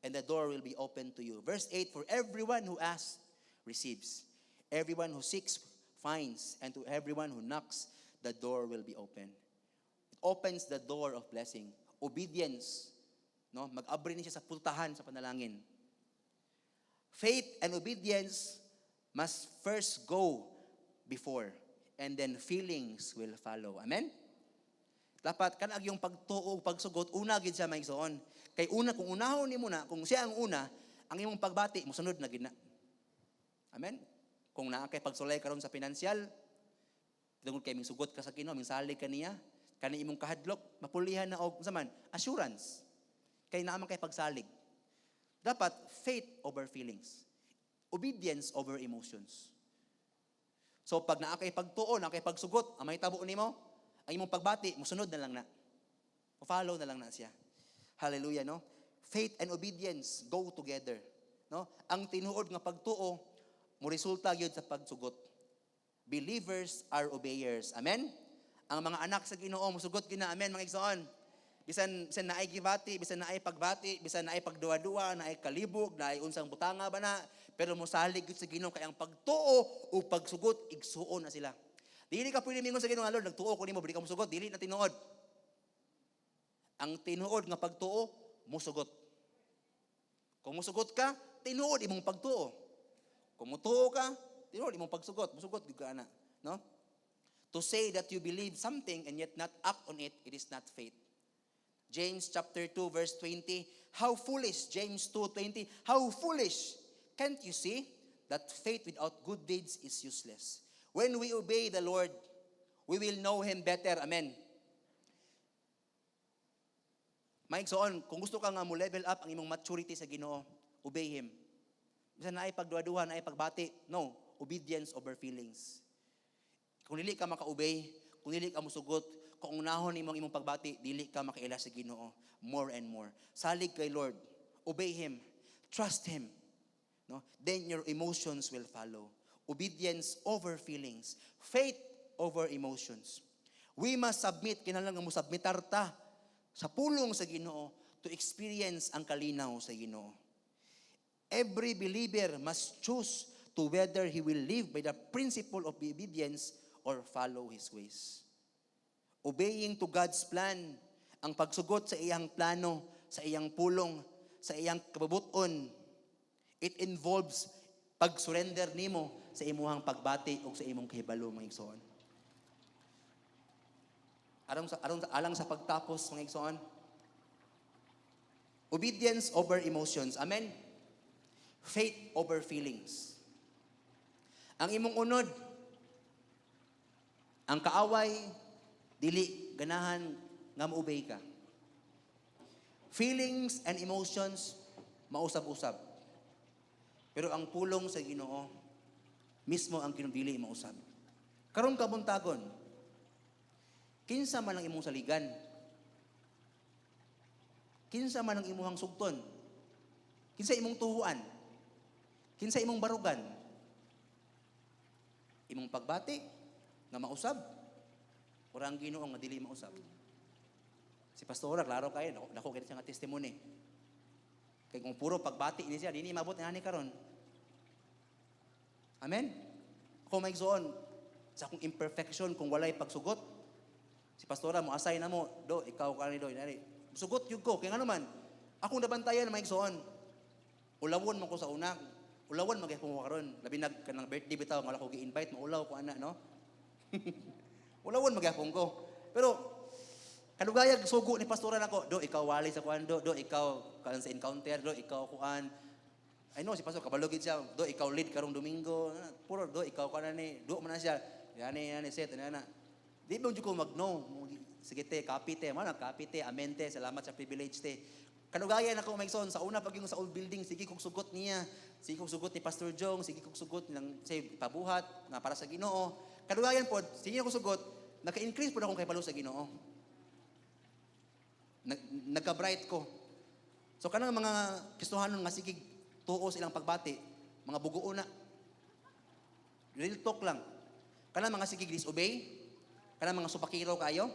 and the door will be open to you. Verse 8, for everyone who asks, receives. Everyone who seeks, finds. And to everyone who knocks, the door will be open. It opens the door of blessing. Obedience. No? Mag-abri niya sa pultahan sa panalangin. Faith and obedience must first go before, and then feelings will follow. Amen? Dapat kanag yung pagtuo, pagsugot, una gid siya maigsoon. Kay una, kung unahon ni mo na, kung siya ang una, ang imong pagbati, musunod na gid na. Amen? Kung naa kay pagsulay karon sa pinansyal, tungod kay mingsugot ka sa Ginoo, mingsalig ka niya, kani imong kahadlok, mapulihan na og saman, assurance. Kay naa man kay pagsalig. Dapat faith over feelings. Obedience over emotions. So pag naa kay pagtuo, naa kay pagsugot, ang may tabo nimo, ang imong pagbati, musunod na lang na. O-follow na lang na siya. Hallelujah, no? Faith and obedience go together. No? Ang tinuod nga pagtuo, mo resulta gyud sa pagsugot. Believers are obeyers. Amen? Ang mga anak sa Ginoo, musugot gina. Amen, mga igsoon. Bisan naay gibati, bisan naay pagbati, bisan naay pagduwa-duwa, naay kalibog, naay unsang butanga ba na, pero mosalig gyud sa Ginoo kay ang pagtuo o pagsugot igsuon na sila. Dili ka pwede mingon sa Ginoo nga Lord, nagtuo ko nimo, dili ka musugot, dili na tinuod. Ang tinuod nga pagtuo, musugot. Kung musugot ka, tinuod imong pagtuo. Kung mutuo ka, tinuod imong pagsugot, musugot gyud ka ana, no? To say that you believe something and yet not act on it, it is not faith. James chapter 2 verse 20, how foolish, James 2:20, how foolish, can't you see that faith without good deeds is useless? When we obey the Lord, we will know Him better. Amen. Maigsoon, kung gusto ka nga mo level up ang imong maturity sa Ginoo, obey Him. Bisan na ay pagduwa-duwa, na ay pagbati, no, obedience over feelings. Kung dili ka maka-obey, kung dili ka musugot, kung unahon imong pagbati, dili ka makaila sa Ginoo more and more. Salig kay Lord, obey Him, trust Him. No? Then your emotions will follow. Obedience over feelings, faith over emotions. We must submit, kinahanglan nga mo submitar ta sa pulong sa Ginoo to experience ang kalinaw sa Ginoo. Every believer must choose to whether he will live by the principle of obedience or follow his ways. Obeying to God's plan, ang pagsugot sa iyang plano, sa iyang pulong, sa iyang kabubuton, it involves pag-surrender nimo sa imuhang pagbati o sa imong kahibalo, mga igsoon. Alang sa pagtapos, mga igsoon, obedience over emotions. Amen? Faith over feelings. Ang imong unod, ang kaaway, dili ganahan nga mo-obey ka. Feelings and emotions, mausab-usab. Pero ang pulong sa Ginoo, mismo ang kinudili mausab. Karong kabuntagon, kinsa man ang imong saligan? Kinsa man ang imong sugton? Kinsa imong tuhuan? Kinsa imong barugan? Imong pagbati nga mausab? Ora ang Ginoo nga dili mausab? Si pastora, klaro kayo, dako kaya siya nga testimony. Kaya kung puro pagbati ini siya, dini mabot na ni karon. Amen? Kung may igsoon, sa akong imperfection, kung walay pagsugot, si pastora mo, asay na mo, do, ikaw ka ni do, sugot yun ko, kaya nga naman, akong nabantayan na may igsoon, ulawon mo ko sa una, ulawon magyapong ko karon, labi nag kanang birthday bitaw, wala ko gi-invite, maulaw ko ana, no? Ulawon magyapong ko. Pero, kanugayag, sugo ni pastora nako, do, ikaw wali sa kuan, do, ikaw kan sa encounter, do, ikaw kuan, I know si pastor kabalogid siya, do ikaw lead karong Domingo, puro do ikaw kana ni, do man na siya. Yani set na. Di mo jud ko magno. Sige te, copy te, man copy te, amen te, salamat sa privilege te. Kanugayan ako maigsoon sa una pag yung sa old building, sige kog sugot niya. Sige kog sugot ni Pastor Jong, sige kog sugot ng say pabuhat nga para sa Ginoo. Kanugayan pod, sige ko sugot, naka-increase pod akong kahibalo sa Ginoo. Nagka-bright ko. So kanang mga Kristohanon nga sige tuo silang pagbati, mga buguo na. Real talk lang. Kanang mga sige disobey, kanang mga supakiro kayo,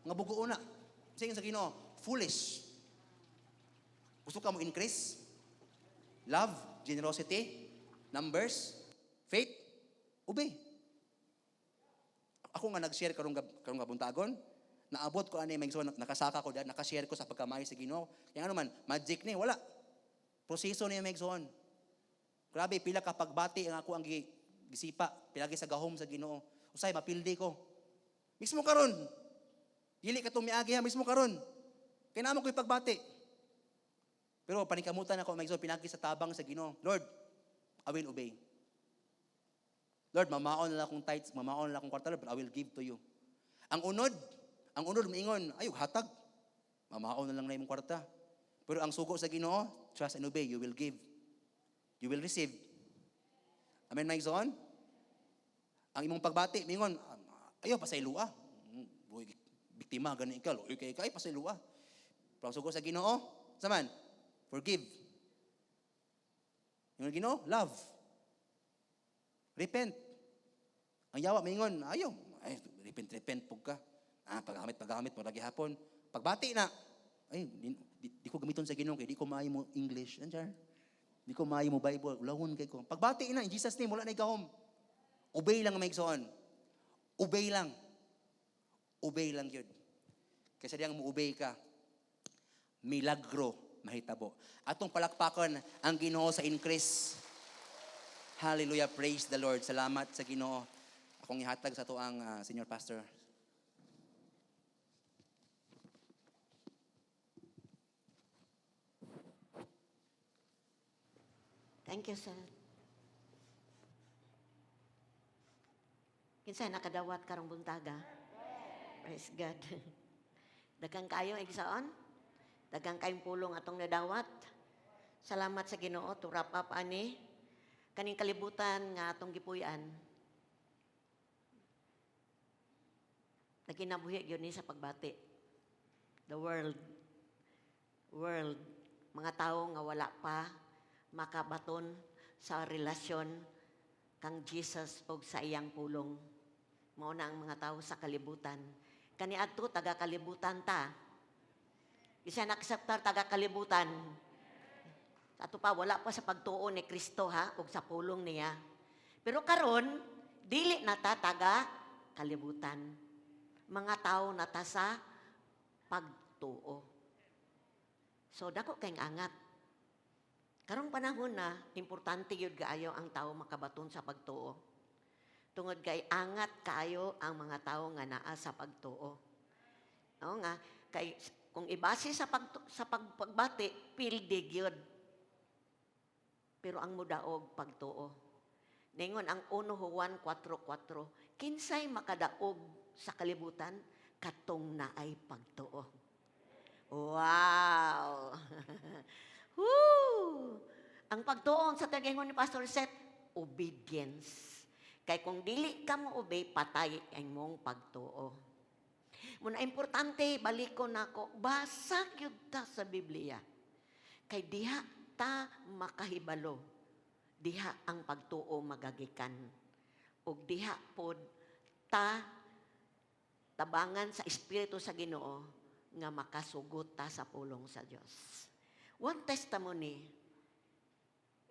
mga bugo una. Sige sa Ginoo, foolish. Gusto ka mo increase? Love, generosity, numbers, faith, obey. Ako nga nag-share karong buntagon, naabot ko ani magso nakasaka ko diyan, naka-share ko sa pagkamay sa Ginoo. Yang ano man, magic ni wala. Proseso niya magsoon. Grabe pila ka pagbati ang ako ang gisipa, pilagi sa gahom sa Ginoo. Usay mapildi ko. Mismo karon. Dili ka tumiagi ha mismo karon. Kay namo ko'y pagbati. Pero panikamutan ako magso pinagi sa tabang sa Ginoo. Lord, I will obey. Lord, mamaon na lang akong tithes, mamaon na lang akong kwarta, but I will give to you. Ang unod maingon, ayog hatag. Mamaon na lang na imong kwarta. Pero ang sugo sa Ginoo, trust and obey, you will give. You will receive. Amen, Mike Zon? Ang imong pagbati, mingon, ayaw, pasaylua. Biktima, ganun ikaw. Ikay, pasaylua. Pero ang sugo sa Ginoo, saman, forgive. Yung Ginoo, love. Repent. Ang yawa, mingon, ayaw. Ay, repent po ka. Paggamit, lagi hapon. Pagbati na. Ay, di ko gamiton sa Ginoo, kaya di ko maayo mo English. Andiyan. Di ko maayo mo Bible. Ulawon kay ko. Pagbati na, in Jesus' name, wala na ikahom. Obey lang ang maigsoon. Obey lang. Obey lang yun. Kasi diyang mo-obey ka, milagro mahitabo. Atong palakpakon ang Ginoo sa increase. Hallelujah. Praise the Lord. Salamat sa Ginoo. Akong ihatag sa to ang senior pastor. Thank you, sir. Kinsay nakadawat karong buntaga? Praise God. Daghang kayo igsaon? Daghang kayong pulong atong nadawat. Salamat sa Ginoo to wrap up ani kaning kalibutan nga atong gipuy-an. Nagkinabuhi gyud ni sa pagbati. The world, mga tawo nga wala pa makabaton sa relasyon kang Jesus o sa iyang pulong. Mao na ang mga tao sa kalibutan. Kaniadto taga kalibutan ta. Isa nakseptar taga kalibutan. Ato pa wala pa sa pagtuo ni Kristo ha ug sa pulong niya. Pero karon dili na ta taga kalibutan. Mga tao na ta sa pagtuo. So dako kayong angat. Karong panahon na, importante yun kaayo ang tao makabaton sa pagtuo. Tungod kay angat kaayo ang mga tao nga naa sa pagtuo. Oo nga, kay kung ibase sa pagbati, pildig yun. Pero ang mudaog pagtuo. Ningon ang 1 Juan 4:4, kinsay makadaog sa kalibutan katong naay pagtuo. Wow! Woo! Ang pagtuon sa tagingon ni Pastor Seth, obedience. Kay kung dili ka mo obey, patay ang mong pagtuo. Muna importante, balik ko na ako, basa yun ta sa Biblia. Kay diha ta makahibalo. Diha ang pagtuo magagikan. O diha pod ta tabangan sa Espiritu sa Ginoo nga makasugot ta sa pulong sa Dios. One testimony,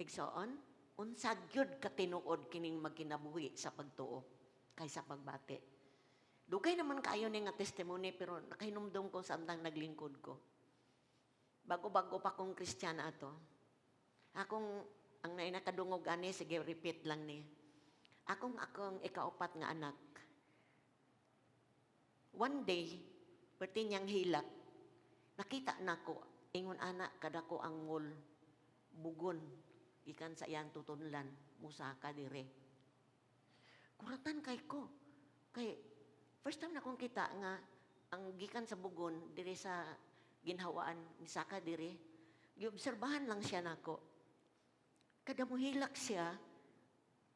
igsoon, unsa gyud ka tinuod kining magkinabuhi sa pagtuo kaysa pagbati. Dugay naman kaayo ni nga testimony pero nakahinumdum ko sa andang naglingkod ko. Bago-bago pa kong Kristiyana ato. Ang nakadungog ani, sige repeat lang ni. Akong ikaapat nga anak. One day, pati niyang hilak, nakita na ko, ingon anak, kada ko ang mall, bugon, ikan sa iyang tutunlan, musaka dire. Kuratan kay ko. Kay, first time na kong kita nga, ang gikan sa bugon, dire sa ginhawaan, misaka dire, giobserbahan lang siya nako. Kada mo hilak siya,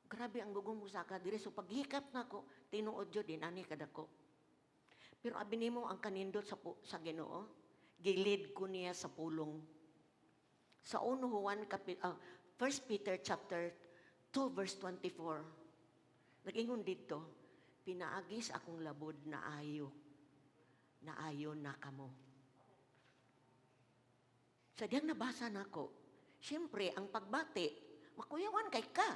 grabe ang gugong musaka dire. So paghikap nako, tinuod yun din, ani kada ko. Pero abini mo ang kanindot sa Ginoo, gilid ko niya sa pulong. Sa 1 Peter chapter 2 verse 24, Nag-ingon dito, pinaagis akong labod na ayo na kamo. Sa diyang nabasa nako, siyempre, ang pagbati, makuyawan kay ka.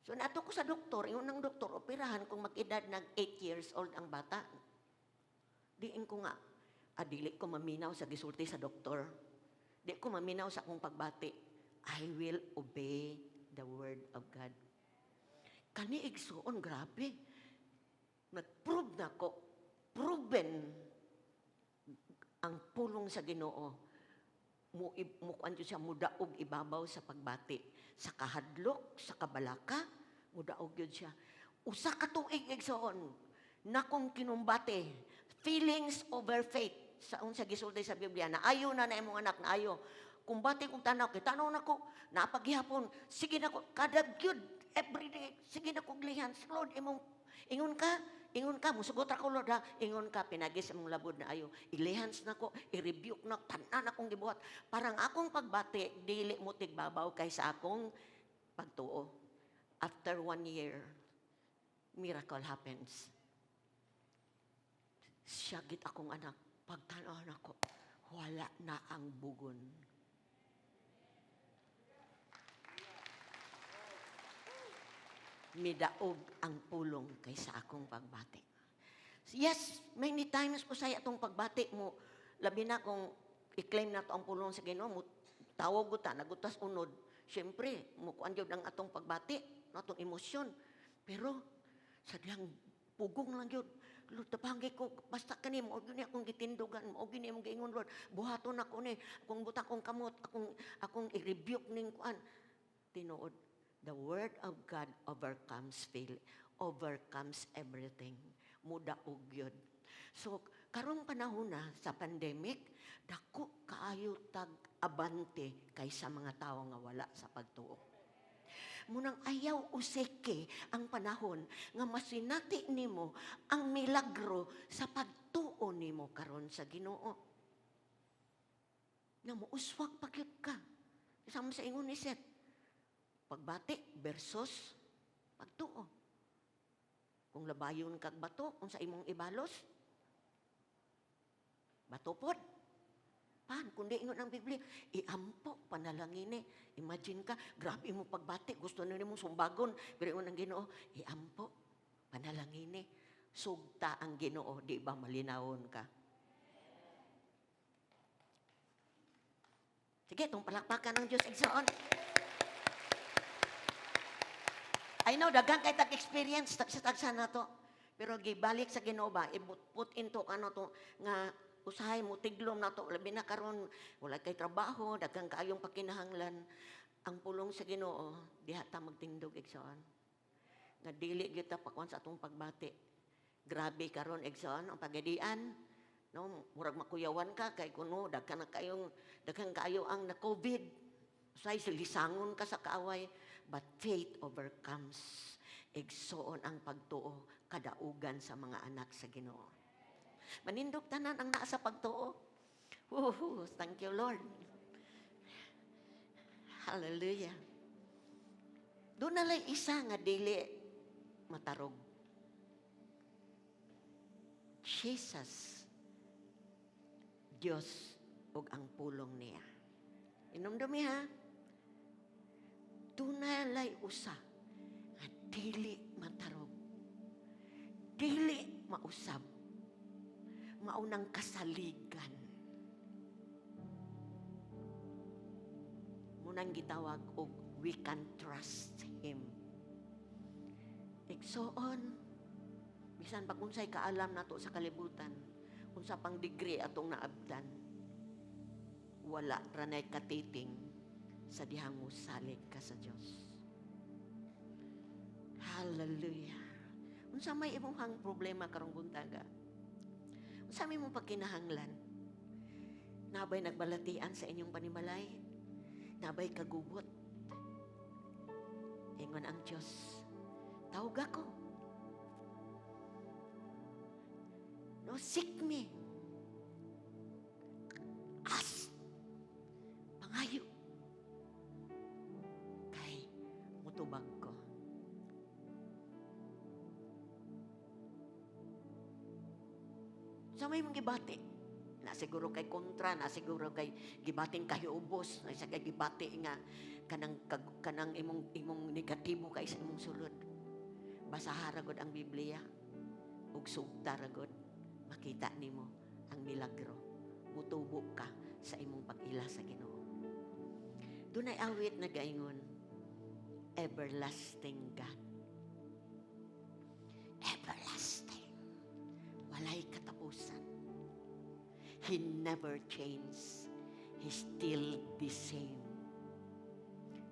So, nato ko sa doktor, yung ng doktor, operahan kung mag-edad ng 8 years old ang bata. Diin ko nga, dili ko maminaw sa gisulti sa doktor. Di ko maminaw sa akong pagbati. I will obey the word of God. Kani igsuon, grabe. Nag-prove na ko, proven ang pulong sa Ginoo. Mukuan siya mudaog ibabaw sa pagbati. Sa kahadlok, sa kabalaka, mudaog yun siya. Usa ka tuig igsuon, na kung kinumbate, feelings over faith. Sa unsa gisulti sa Biblia, na ayo na imong anak, na ayo. Kung bati kong tanaw, kitanaw na ko, napaghihapon, sige na ko, kada gyud, everyday, sige na ko glihan, Lord, ingon ka, musugot ako, Lord, ha, ingon ka, pinagis imong labod na ayo, ilihans na ko, i-rebuke na, tanan akong gibuhat, parang akong pagbati, dili mo tigbabaw kaysa akong pagtuo. After 1 year, miracle happens. Siyagit akong anak, pagtanaw na ko, wala na ang bugon. Midaog ang pulong kaysa akong pagbati. Yes, many times ko saya itong pagbati mo. Labi na kung i-claim na ito ang pulong sa Ginoo mo, tawag ko ta, nagutas unod. Siyempre, mukuan yun ang atong pagbati, atong emosyon. Pero, sadyang pugong lang yun. Lord, tabanggay ko, basta kani mo, yun akong gitindugan, mo, yun yung giingon, Lord, buhaton ako ni, akong butang kong kamot, akong i-rebuke ning kuan. Tinuod, the word of God overcomes everything. Mudaog yun. So, karong panahon na sa pandemic, dako kaayo tag abante kaysa mga tao nga wala sa pagtuo. Munang ayaw useke ang panahon nga masinati nimo ang milagro sa pagtuo nimo karon sa Ginoo. Na muuswag pagyud ka. Isama sa ingon ni Seth. Pagbati versus pagtuo. Kung labayon kag bato, kung sa imong ibalos, bato pod. Kundi ingon ang Biblia, iampo, panalangin eh. Imagine ka, grabe mo pagbati, gusto na mong sumbagon. Pero ingon ang Ginoo, iampo, panalangin eh. Sugta ang Ginoo, di ba malinawon ka? Sige, itong palakpakan ng Diyos, Exoon. I know, dagang kay tag-experience, tagsa-tagsa na to. Pero gibalik sa Ginoo ba, put into ano to, nga usahay mo, tiglom na to, labi na karon wala kay trabaho, dagang kaayong pakinahanglan. Ang pulong sa Ginoo, diha ta magtindog, Exoon. Nga dili gyud ta pakuan sa atong pagbati. Grabe karon, Exoon, ang Pagadian. No, murag makuyawan ka kay kuno daghan kayo ang na COVID. Usay silisangon ka sa kaaway. But faith overcomes. Igsoon ang pagtuo, kadaugan sa mga anak sa Ginoo. Manindog tanan ang naa sa pagtuo. Thank you, Lord. Hallelujah. Doon nalay isa nga dili matarog. Jesus, Diyos ug ang pulong niya. Inumdumi ha. Tunalay usa nga dili matarog, dili mausab, maunang kasaligan. Munang gitawag og we can trust Him. Igsoon, bisan pag unsay kaalam nato sa kalibutan, unsa pang degree atong naabdan, wala ranay katiting sa dihang musalig ka sa Diyos. Hallelujah. Unsa may imong problema karong buntaga? Unsa may imong pagkinahanglan? Nabay nagbalatian sa inyong panimalay? Nabay kagubot? Ingon ang Diyos, tawag ako. No, seek me. Ask. Pangayo. Tubag ko. Sa may mga gibati, na siguro kay kontra, na siguro kay gibating kahiubos, na sa kay gibati nga kanang imong negatibo kay sa imong sulod. Basaha ra gud ang Biblia ug sugta ra gud makita nimo ang milagro. Mutubo ka sa imong pag-ila sa Ginoo. Dunay awit na gaingon, everlasting God. Everlasting. Walay katapusan. He never changed. He's still the same.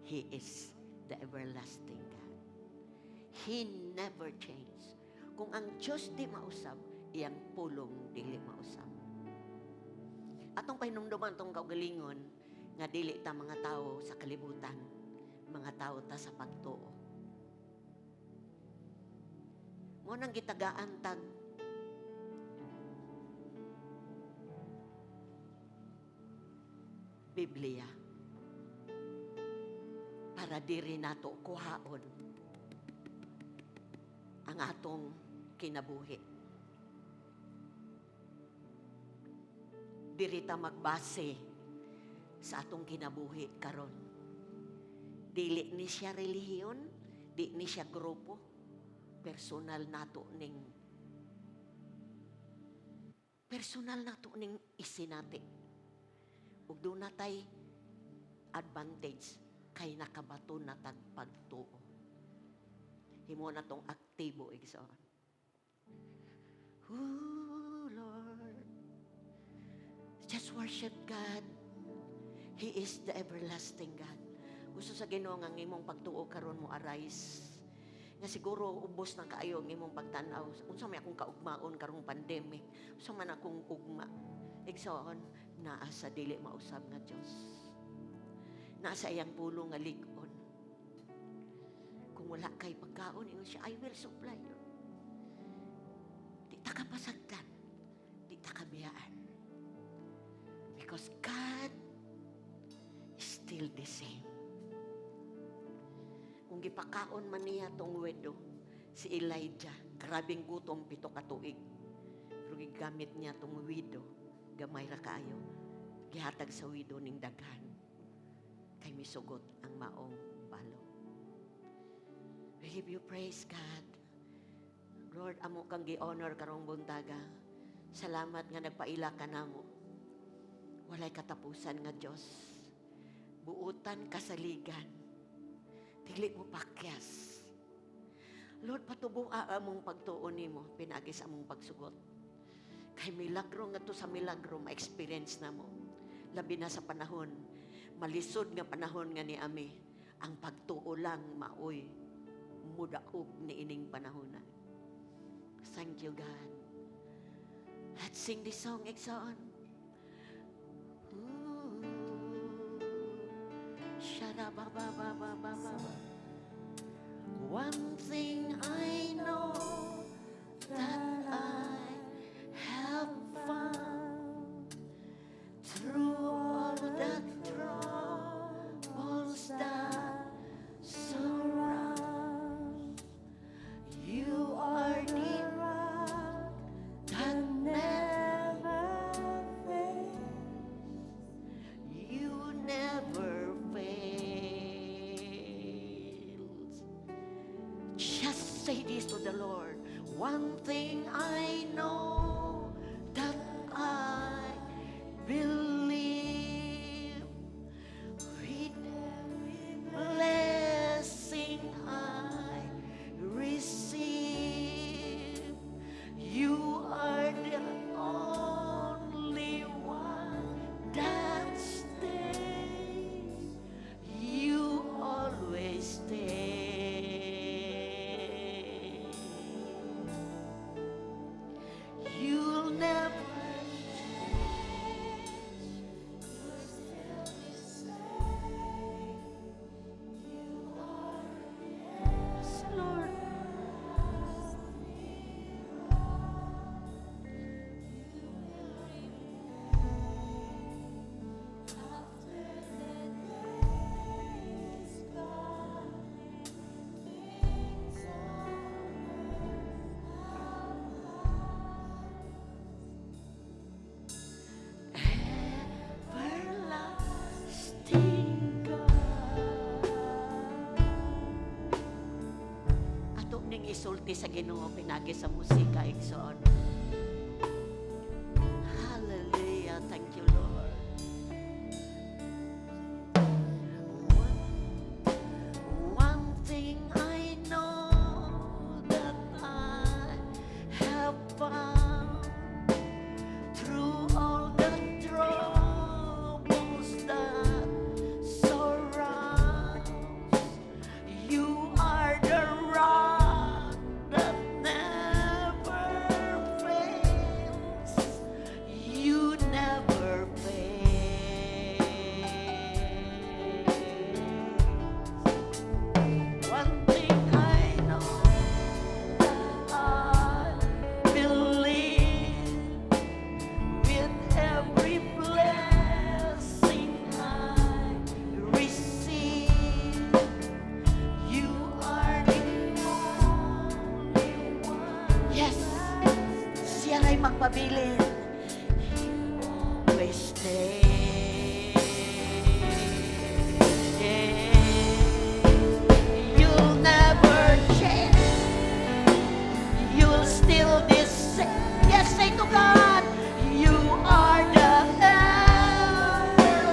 He is the everlasting God. He never changed. Kung ang Diyos di mausab, iyang pulong dili mausab. Atong pahinumduman tong kaugalingon, nga dili ta mga tao sa kalibutan, mga tao ta sa pagtuo. Mo nang gitagaan tag Biblia para diri nato kuhaon ang atong kinabuhi. Diri ta magbase sa atong kinabuhi karon. Dili ni siya relihiyon, di ni siya grupo, personal nato ning isinati. Ug doon natay advantage kay nakabato na tagpagtuo. Himo na tong aktibo igsoon. Ooh, Lord. Just worship God. He is the everlasting God. Gusto sa Ginoo nga imong pagtuo karon mo arise. Nga siguro ubos na kaayo ang imong pagtanaw. Unsa may akong kaugmaon karong pandemic. Unsa man akong ugma. Igsoon, naa sa dili mausab nga Dios. Naa sa iyang pulong nga lig-on. Kung wala kay pagkaon, ingon siya, I will supply you. Di ta kapasagdan. Di ta kabiyaan. Because God is still the same. Kung gipakaon man niya tong widow, si Elijah, grabing gutom 7 ka tuig. Pero gigamit niya tong widow, gamay ra kaayo, gihatag sa widow ning daghan. Kay misugot ang maong balo. We give you praise, God. Lord, amo kang gi-honor karong buntaga. Salamat nga nagpaila ka namo. Walay katapusan nga Dios. Buutan kasaligan. Dili mo pakyas. Lord, patubua among pagtuon nimo, pinagi sa among pagsugot. Kay milagro nga to sa milagro ma-experience na mo. Labi na sa panahon, malisod nga panahon nga ni Ami, ang pagtuo lang maoy mudaog ni ining panahon na. Thank you, God. Let's sing this song, Exxon. One thing I know that I have found through all the troubles that surround. You are the rock that never fails. You never fails. Just say this to the Lord. One thing I know that I believe, with every blessing I receive, you are the only one that stays. You always stay. You'll never change. isulti sa Ginoo pinagi sa musika igsoon. Hallelujah. Thank you, Lord. One thing I know that I have found through all the troubles that surround, you are the rock that never fails. You never fail. One thing I know that I believe, with every blessing I receive, you are the only one. Yes, siya ay magpabilin. You always stay. You'll never change. You'll still the same. Yes, say to God, you are the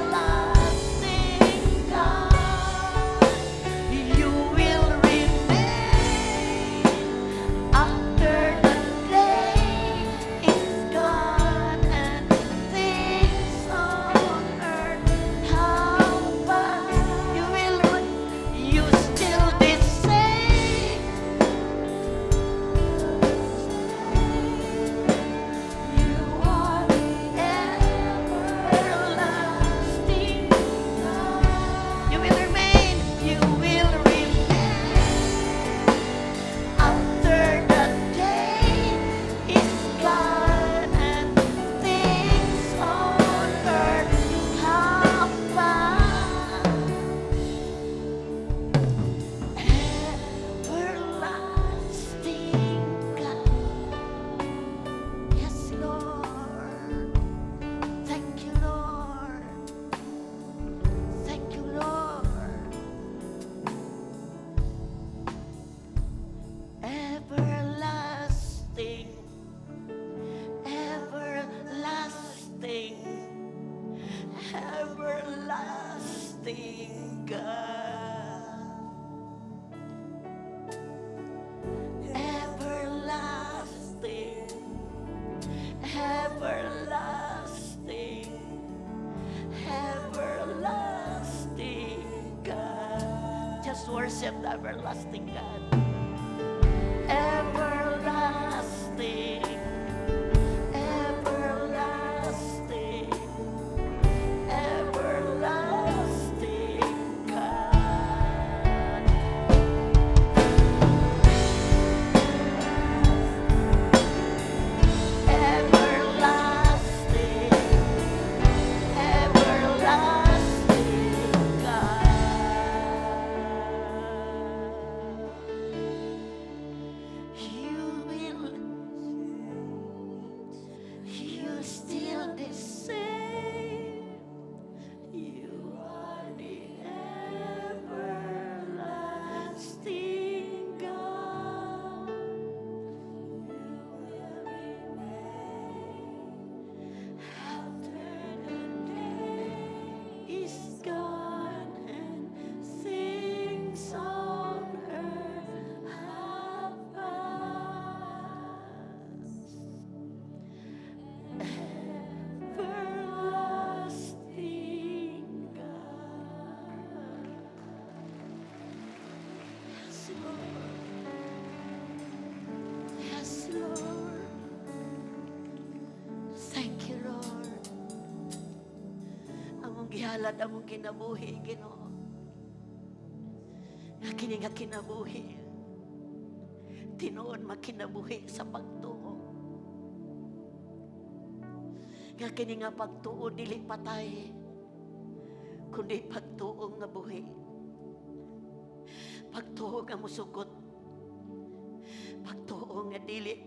everlasting God. You will remain after the day is gone and things on earth have passed. You still the same. You are everlasting God. You will remain. You will remain after the day is gone and things on earth have passed. Everlasting God. Yes, Lord. Thank you, Lord. Thank you, Lord. Everlasting, everlasting, everlasting God. Everlasting, everlasting, everlasting God. Just worship the everlasting God. Everlasting, everlasting, everlasting God. Everlasting, everlasting God. You still the same. You are the everlasting God. You will remain after the day is gone and things on earth have passed. Everlasting God. Yes, Lord. Yes, Lord. Thank you, Lord. Among gihalad, among kinabuhi, Ginoo. Nga kini nga kinabuhi. Tinuod makinabuhi sa pagtuo. Nga kini nga pagtuo dili patay, kundi pagtuo nga buhi. Pagtuo nga musugot. Pagtuo nga dili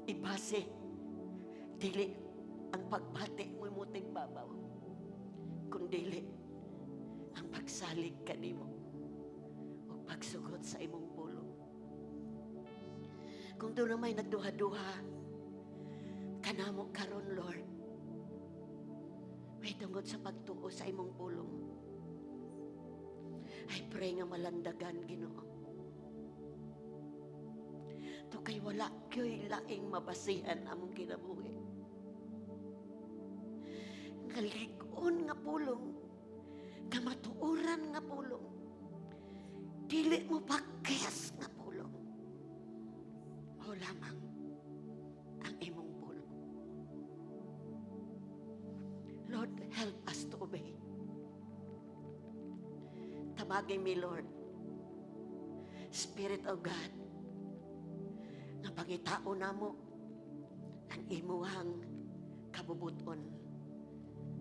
ibase. Dili ang pagpati mo muting babaw, kundili ang pagsalig kanimo o pagsugot sa imong pulong. Kung doon na may nagduha-duha, kanamo karon Lord. May tungod sa pagtuo sa imong pulong. I pray nga malandagan, Ginoo. To kay wala kyo'y laing mabasihan among kinabuhi. Ngalig-on nga pulong, kamatuoran nga pulong, dili mo pakis nga pulong. O lamang ang imong pulong. Lord, help us to obey. Tabagin mi, Lord, Spirit of God, nga pangitao namo ang imuhang kabubuton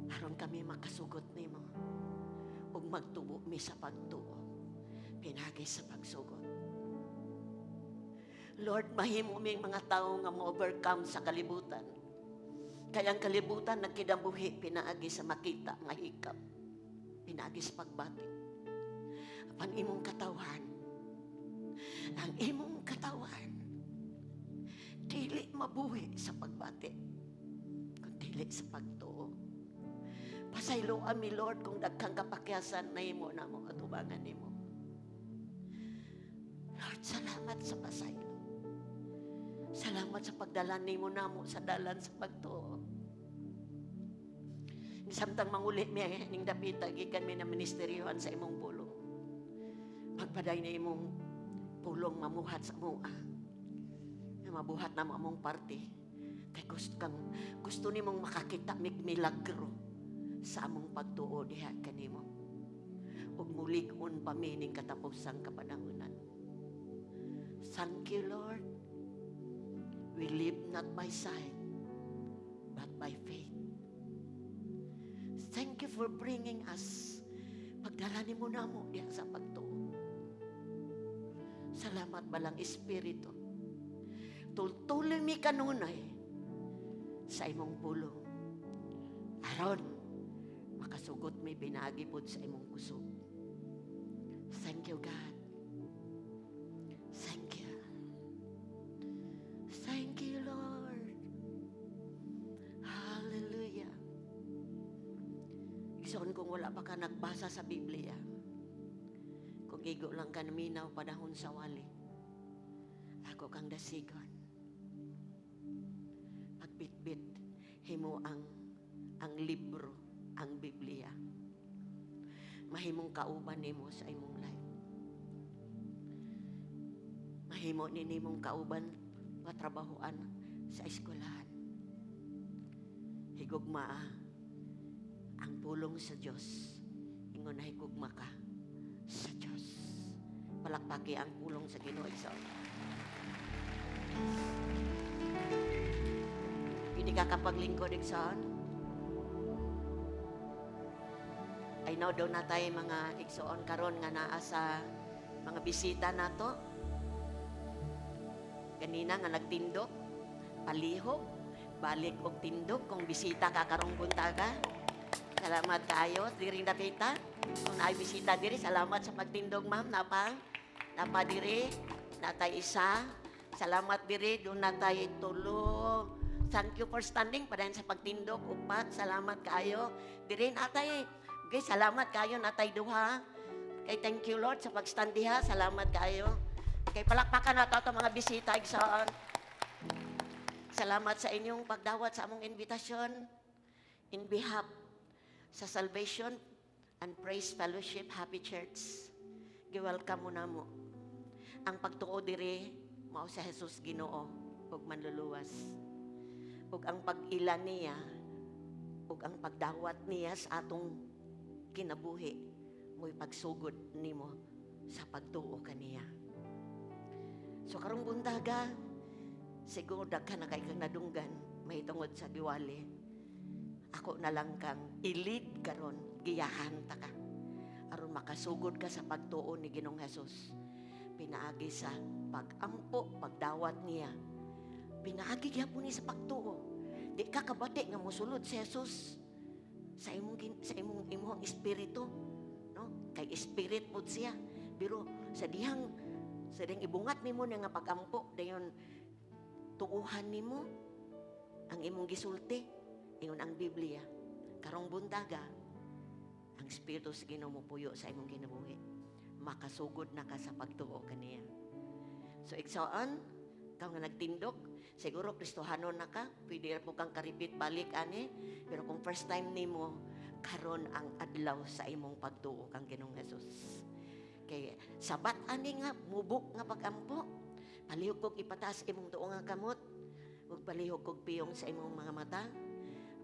aron kami makasugot nimo ug magtubo mi sa pagtuo pinagi sa pagsugot. Lord, mahimo ming mga tao nga mo-overcome sa kalibutan. Kaya ang kalibutan nagkidabuhi pinaagi sa makita nga hikap, pinaagi sa pagbati. Apan imong katawan, ang imong katawan dili mabuhi sa pagbati, kundi sa pagtuo. Pasaylo ami, Lord, kung daghang kapakyasan na imo na mo katubangan nimo. Lord, salamat sa pasaylo. Salamat sa pagdalan nimo namo sa dalan sa pagtuo. Samtang manguli mi ning dapita gikan mi na ministeryohan sa imong pulong. Magpaday na imong pulong mamuhat sa mua. Na mabuhat na among party. Kay gusto nimong makakita mig milagro sa among pagtuo diha kanimo. Ug mulig-on pa mi ning katapusang kapanahunan. Thank you, Lord. We live not by sight, but by faith. Thank you for bringing us. Pagdala nimo namo diha sa pagtuo. Salamat balang Espiritu. Tultuloy mi kanunay sa imong pulong. Aron makasugot mi pinagi pod sa imong kusog. Thank you, God. Thank you. Thank you, Lord. Hallelujah. Igsoon kung wala pa ka nagbasa sa Biblia, kung igo lang ka naminaw padahon sa wali, ako kang dasigon. Pagbitbit, himo ang libro, ang Biblia. Mahimong kauban nimo sa imong life. Mahimo ni nimong kauban patrabahoan sa eskwelahan. Higugma ang pulong sa Diyos. Ingon na higugma ka sa Diyos. Palakpaki ang pulong sa Ginoo. Hindi ka kapaglingkod, Ikson. I know daw na tayo mga igsoon karon nga naa sa mga bisita nato. Kanina nga nagtindog, palihog, balik og tindog kung bisita ka karong buntaga. Salamat kayo, diring dapita. Kung naay bisita diri, salamat sa pagtindog, ma'am. Napa diri, natay isa. Salamat diri, doon natay tulo. Thank you for standing padayon sa pagtindog. Upat, salamat kayo. Diri natay, okay, salamat kayo, natay duha. Kay thank you, Lord, sa pagstand diha. Salamat kayo. Kay palakpakan na ito mga bisita, igsoon. Salamat sa inyong pagdawat sa among invitation in behalf sa Salvation and Praise Fellowship Happy Church. Gi-welcome mo na mo. Ang pagtuo diri mao sa Jesus Ginoo ug manluluwas. Ug ang pag-ilan niya ug ang pagdawat niya sa atong kinabuhi mo'y pagsugod nimo sa pagtuo kaniya. So karong buntaga, siguro daghan na kay kang nadunggan, may tungod sa giwali. Ako na lang kang ilid karon, giyahan ta ka. Aron makasugod ka sa pagtuo ni Ginoong Hesus. Pinaagi sa pagampo, pagdawat niya. Pinaagi gyapon ni sa pagtuo. Di ka kabati nga mosulod si Hesus sa imong espiritu, no? Kay spirit pod siya. Pero sa dihang ibungat nimo nga pagampo dayon tuuhan nimo ang imong gisulti ingon ang Biblia karong buntaga ang Espiritu sa Ginoo mo puyo sa imong kinabuhi makasugod na ka sa pagtuo kaniya. So igsoon kang nga nagtindog siguro Kristohanon na ka pwede ra po kang karipit balik ani pero kung first time nimo karon ang adlaw sa imong pagtuo kang Ginoong Hesus. Kay sabat ani nga mubok nga pagampo palihog kog ipataas imong tuo nga kamot ug palihog kog piyong sa imong mga mata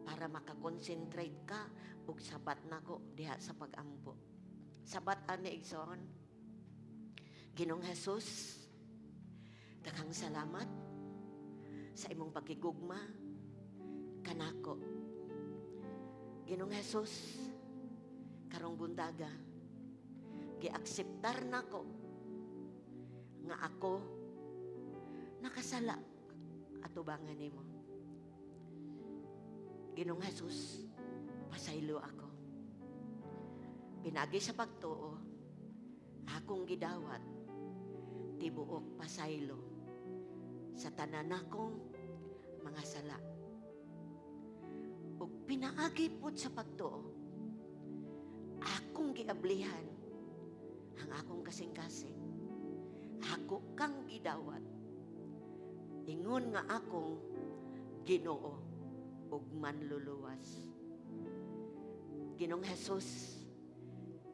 para makakonsentrate ka ug sabat nako diha sa pagampo. Sabat ani igsoon. Ginoong Hesus, daghang salamat sa imong pagkigugma kanako. Ginoong Hesus, karong buntaga giakseptar nako nga ako nakasala atubangan nimo. Ginoong Hesus, pasaylo ako. Pinagi sa pagtuo, akong gidawat, tibuok pasaylo sa tanan akong mga sala. Ug pinaagi pud sa pagtuo, akong giablihan ang akong kasing-kasing. Ako kang gidawat. Ingon nga akong Ginoo ug manluluwas. Ginoong Hesus,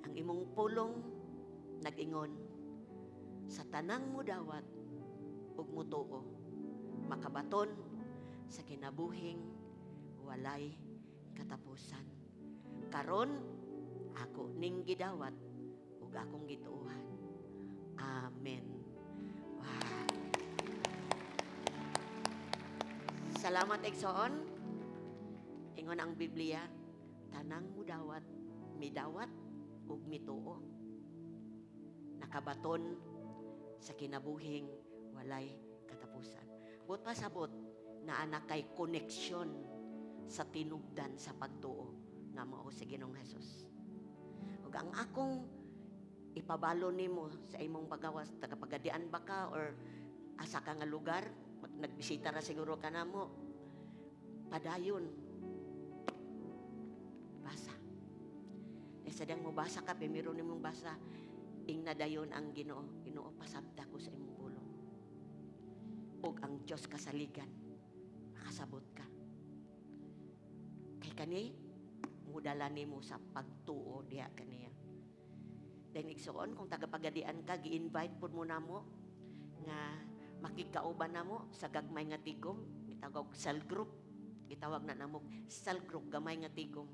ang imong pulong nag-ingon sa tanang mudawat ug mutuo makabaton sa kinabuhing walay katapusan. Karon ako ning gidawat ug akong gituohan. Amen. Wow. Salamat igsoon. Ingon ang Biblia, tanang mudawat, midawat ug mituo. Nakabaton sa kinabuhing walay katapusan. But pasabot na anak kay koneksyon sa tinubdan sa pagtuo nga mao si Ginoong Hesus. Ug ang akong ipabalo nimo sa imong pagawas taga Pagadian ba ka or asa ka nga lugar nagbisita ra siguro ka namo padayon basa sadang mo basa ka pimiro nimong basa ing nadayon ang Ginoo. Ginoo pasabta ko sa imong pulong ug ang Dios kasaligan makasabot ka kay kani mudala nimo sa pagtuo diha kaniya. Then igsoon kung taga Pagadian ka gi-invite pud mo namo nga makikauban namo sa gagmay nga tigom gitawag cell group. Gitawag na namo cell group gamay nga tigom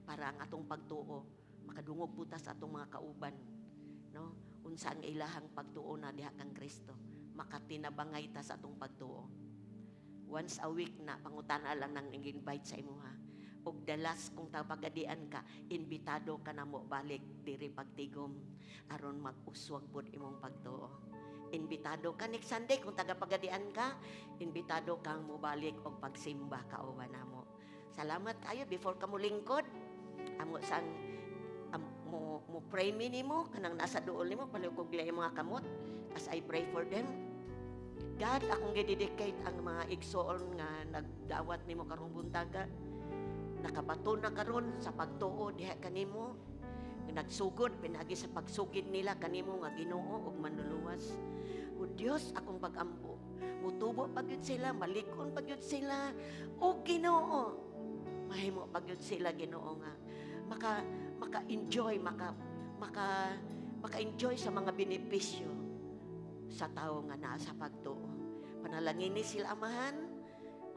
para ang atong pagtuo makadungog putas atong mga kauban no unsa ang ilahang pagtuo na diha kang Kristo makatinabangay ta sa atong pagtuo. Once a week na pangutana lang nang invite sa imuha. Og dalas kung Pagadian ka, imbitado ka na mo balik diri pagtigom aron mag-uswag pod imong pagtuo. Imbitado ka next Sunday kung Pagadian ka, imbitado kang mo balik og pagsimba kauban namo. Salamat kayo before ka mo lingkod. Amo sang mo pray mi nimo kanang nasa duol nimo palihog og mga kamot as I pray for them. God, akong gidedicate ang mga igsoon nga nagdawat nimo karong buntaga. Nakabaton na karon sa pagtuo diha kanimo. Nagsugod pinagi sa pagsugid nila kanimo nga Ginoo ug manluluwas. O Dios, akong pag-ampo. Mutubo pagyud sila, malikon pagyud sila o Ginoo. Mahimo pagyud sila Ginoo nga maka-enjoy maka-enjoy sa mga benepisyo sa tao nga naa sa pagtuo. Panalangin ni sila amahan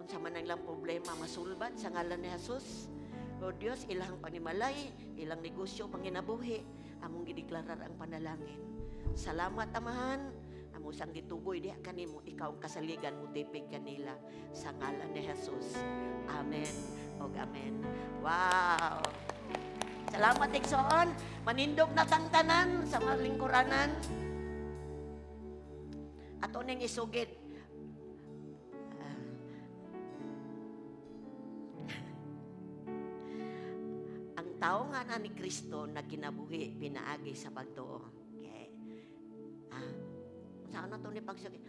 unsa man ang ilang problema masulbad sa ngalan ni Jesus. O Dios, ilang panimalay, ilang negosyo panginabuhi, among gideklarar ang panalangin. Salamat amahan, amo sang gituboy diha kanimo, ikaw ang kasaligan mo tipig kanila sa ngalan ni Jesus. Amen. Og amen. Wow. Salamat igsoon, manindog na tang tanan sa mga lingkuranan. Ato ning isugid tao nga na ni Kristo na kinabuhi pinaagi sa pagtuo. Okay. Saan na ito ni pagsugid?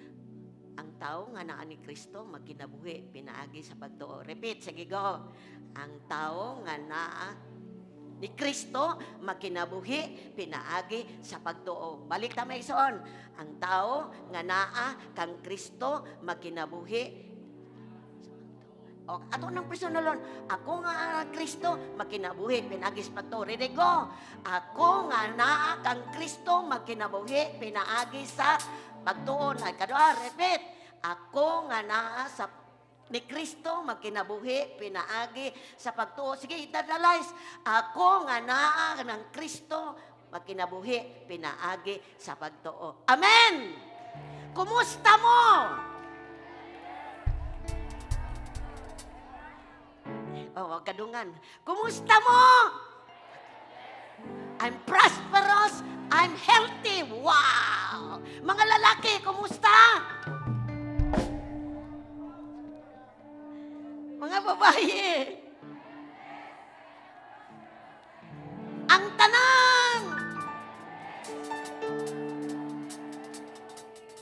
Ang tao nga naa ni Kristo magkinabuhi pinaagi sa pagtuo. Repeat, sige go. Ang tao nga naa ni Kristo magkinabuhi pinaagi sa pagtuo. Balik ta may igsoon. Ang tao nga naa kang Kristo magkinabuhi. O, ato ng personalon, ako nga Kristo, makinabuhi, pinagis pagto. Ready, go! Ako nga naa kang Kristo, makinabuhi, pinaagi sa pagtuon. Ay, kadua, repeat. Ako nga naa sa ni Kristo, makinabuhi, pinaagi sa pagtuon. Sige, itadalize. Ako nga naa ng Kristo, makinabuhi, pinaagi sa pagtuon. Amen! Kumusta mo? Oh, kadungan. Kumusta mo? I'm prosperous. I'm healthy. Wow! Mga lalaki, kumusta? Mga babae. Ang tanan.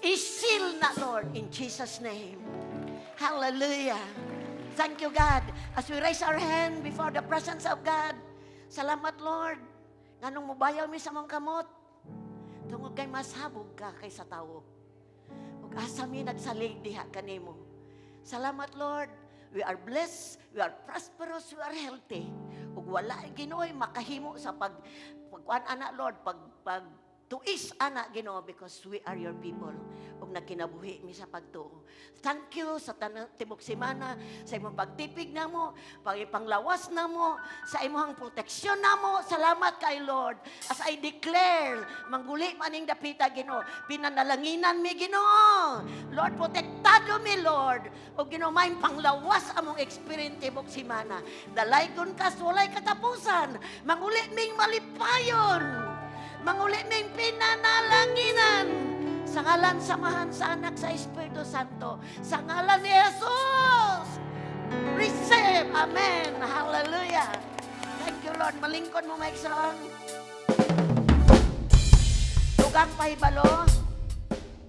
Isil na, Lord, in Jesus' name. Hallelujah. Thank you, God. As we raise our hand before the presence of God, salamat, Lord. Nganong mubayaw mi sa mong kamot. Tungod kay mas habog ka kay sa tao. Ug asa mi nagsalig diha kanimo. Salamat, Lord. We are blessed, we are prosperous, we are healthy. Ug wala Ginoo makahimo sa pagkuan ana, Lord, pag tuis ana, Ginoo, because we are your people. Ug nagkinabuhi mi sa pagtuo. Thank you sa tibok semana, sa imong pagtipig namo, pangipanglawas namo, sa imong proteksyon namo. Salamat kay Lord. As I declare, mangguli maning dapita, Ginoo, pinanalanginan mi, Ginoo. Lord, protektado mi, Lord. O Ginoo, may panglawas among experience tibok semana. Dalaygon ka, walay katapusan. Mangguli ming malipayon. Manguli ming pinanalanginan sa ngalan samahan sa anak sa Espiritu Santo. Sa ngalan ni Jesus. Receive. Amen. Hallelujah. Thank you, Lord. Malingkod mo, Maikson. Dugang pahibalo.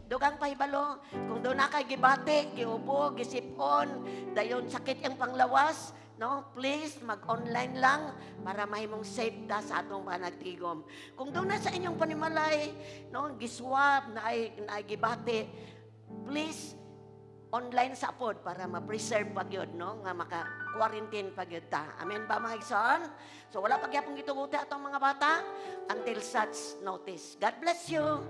Dugang pahibalo. Kung doon na kay gibati, giubo, gisipon, dayon sakit yung panglawas, no, please, mag-online lang para mahimong safe ta sa atong panagtigom. Kung doon na sa inyong panimalay, no, giswab, na ay gibati, please, online sa pod para ma-preserve pag yun, no, nga maka-quarantine pag yun ta. Amen ba, mga igsoon? So, wala pagyapong gituguti atong mga bata until such notice. God bless you.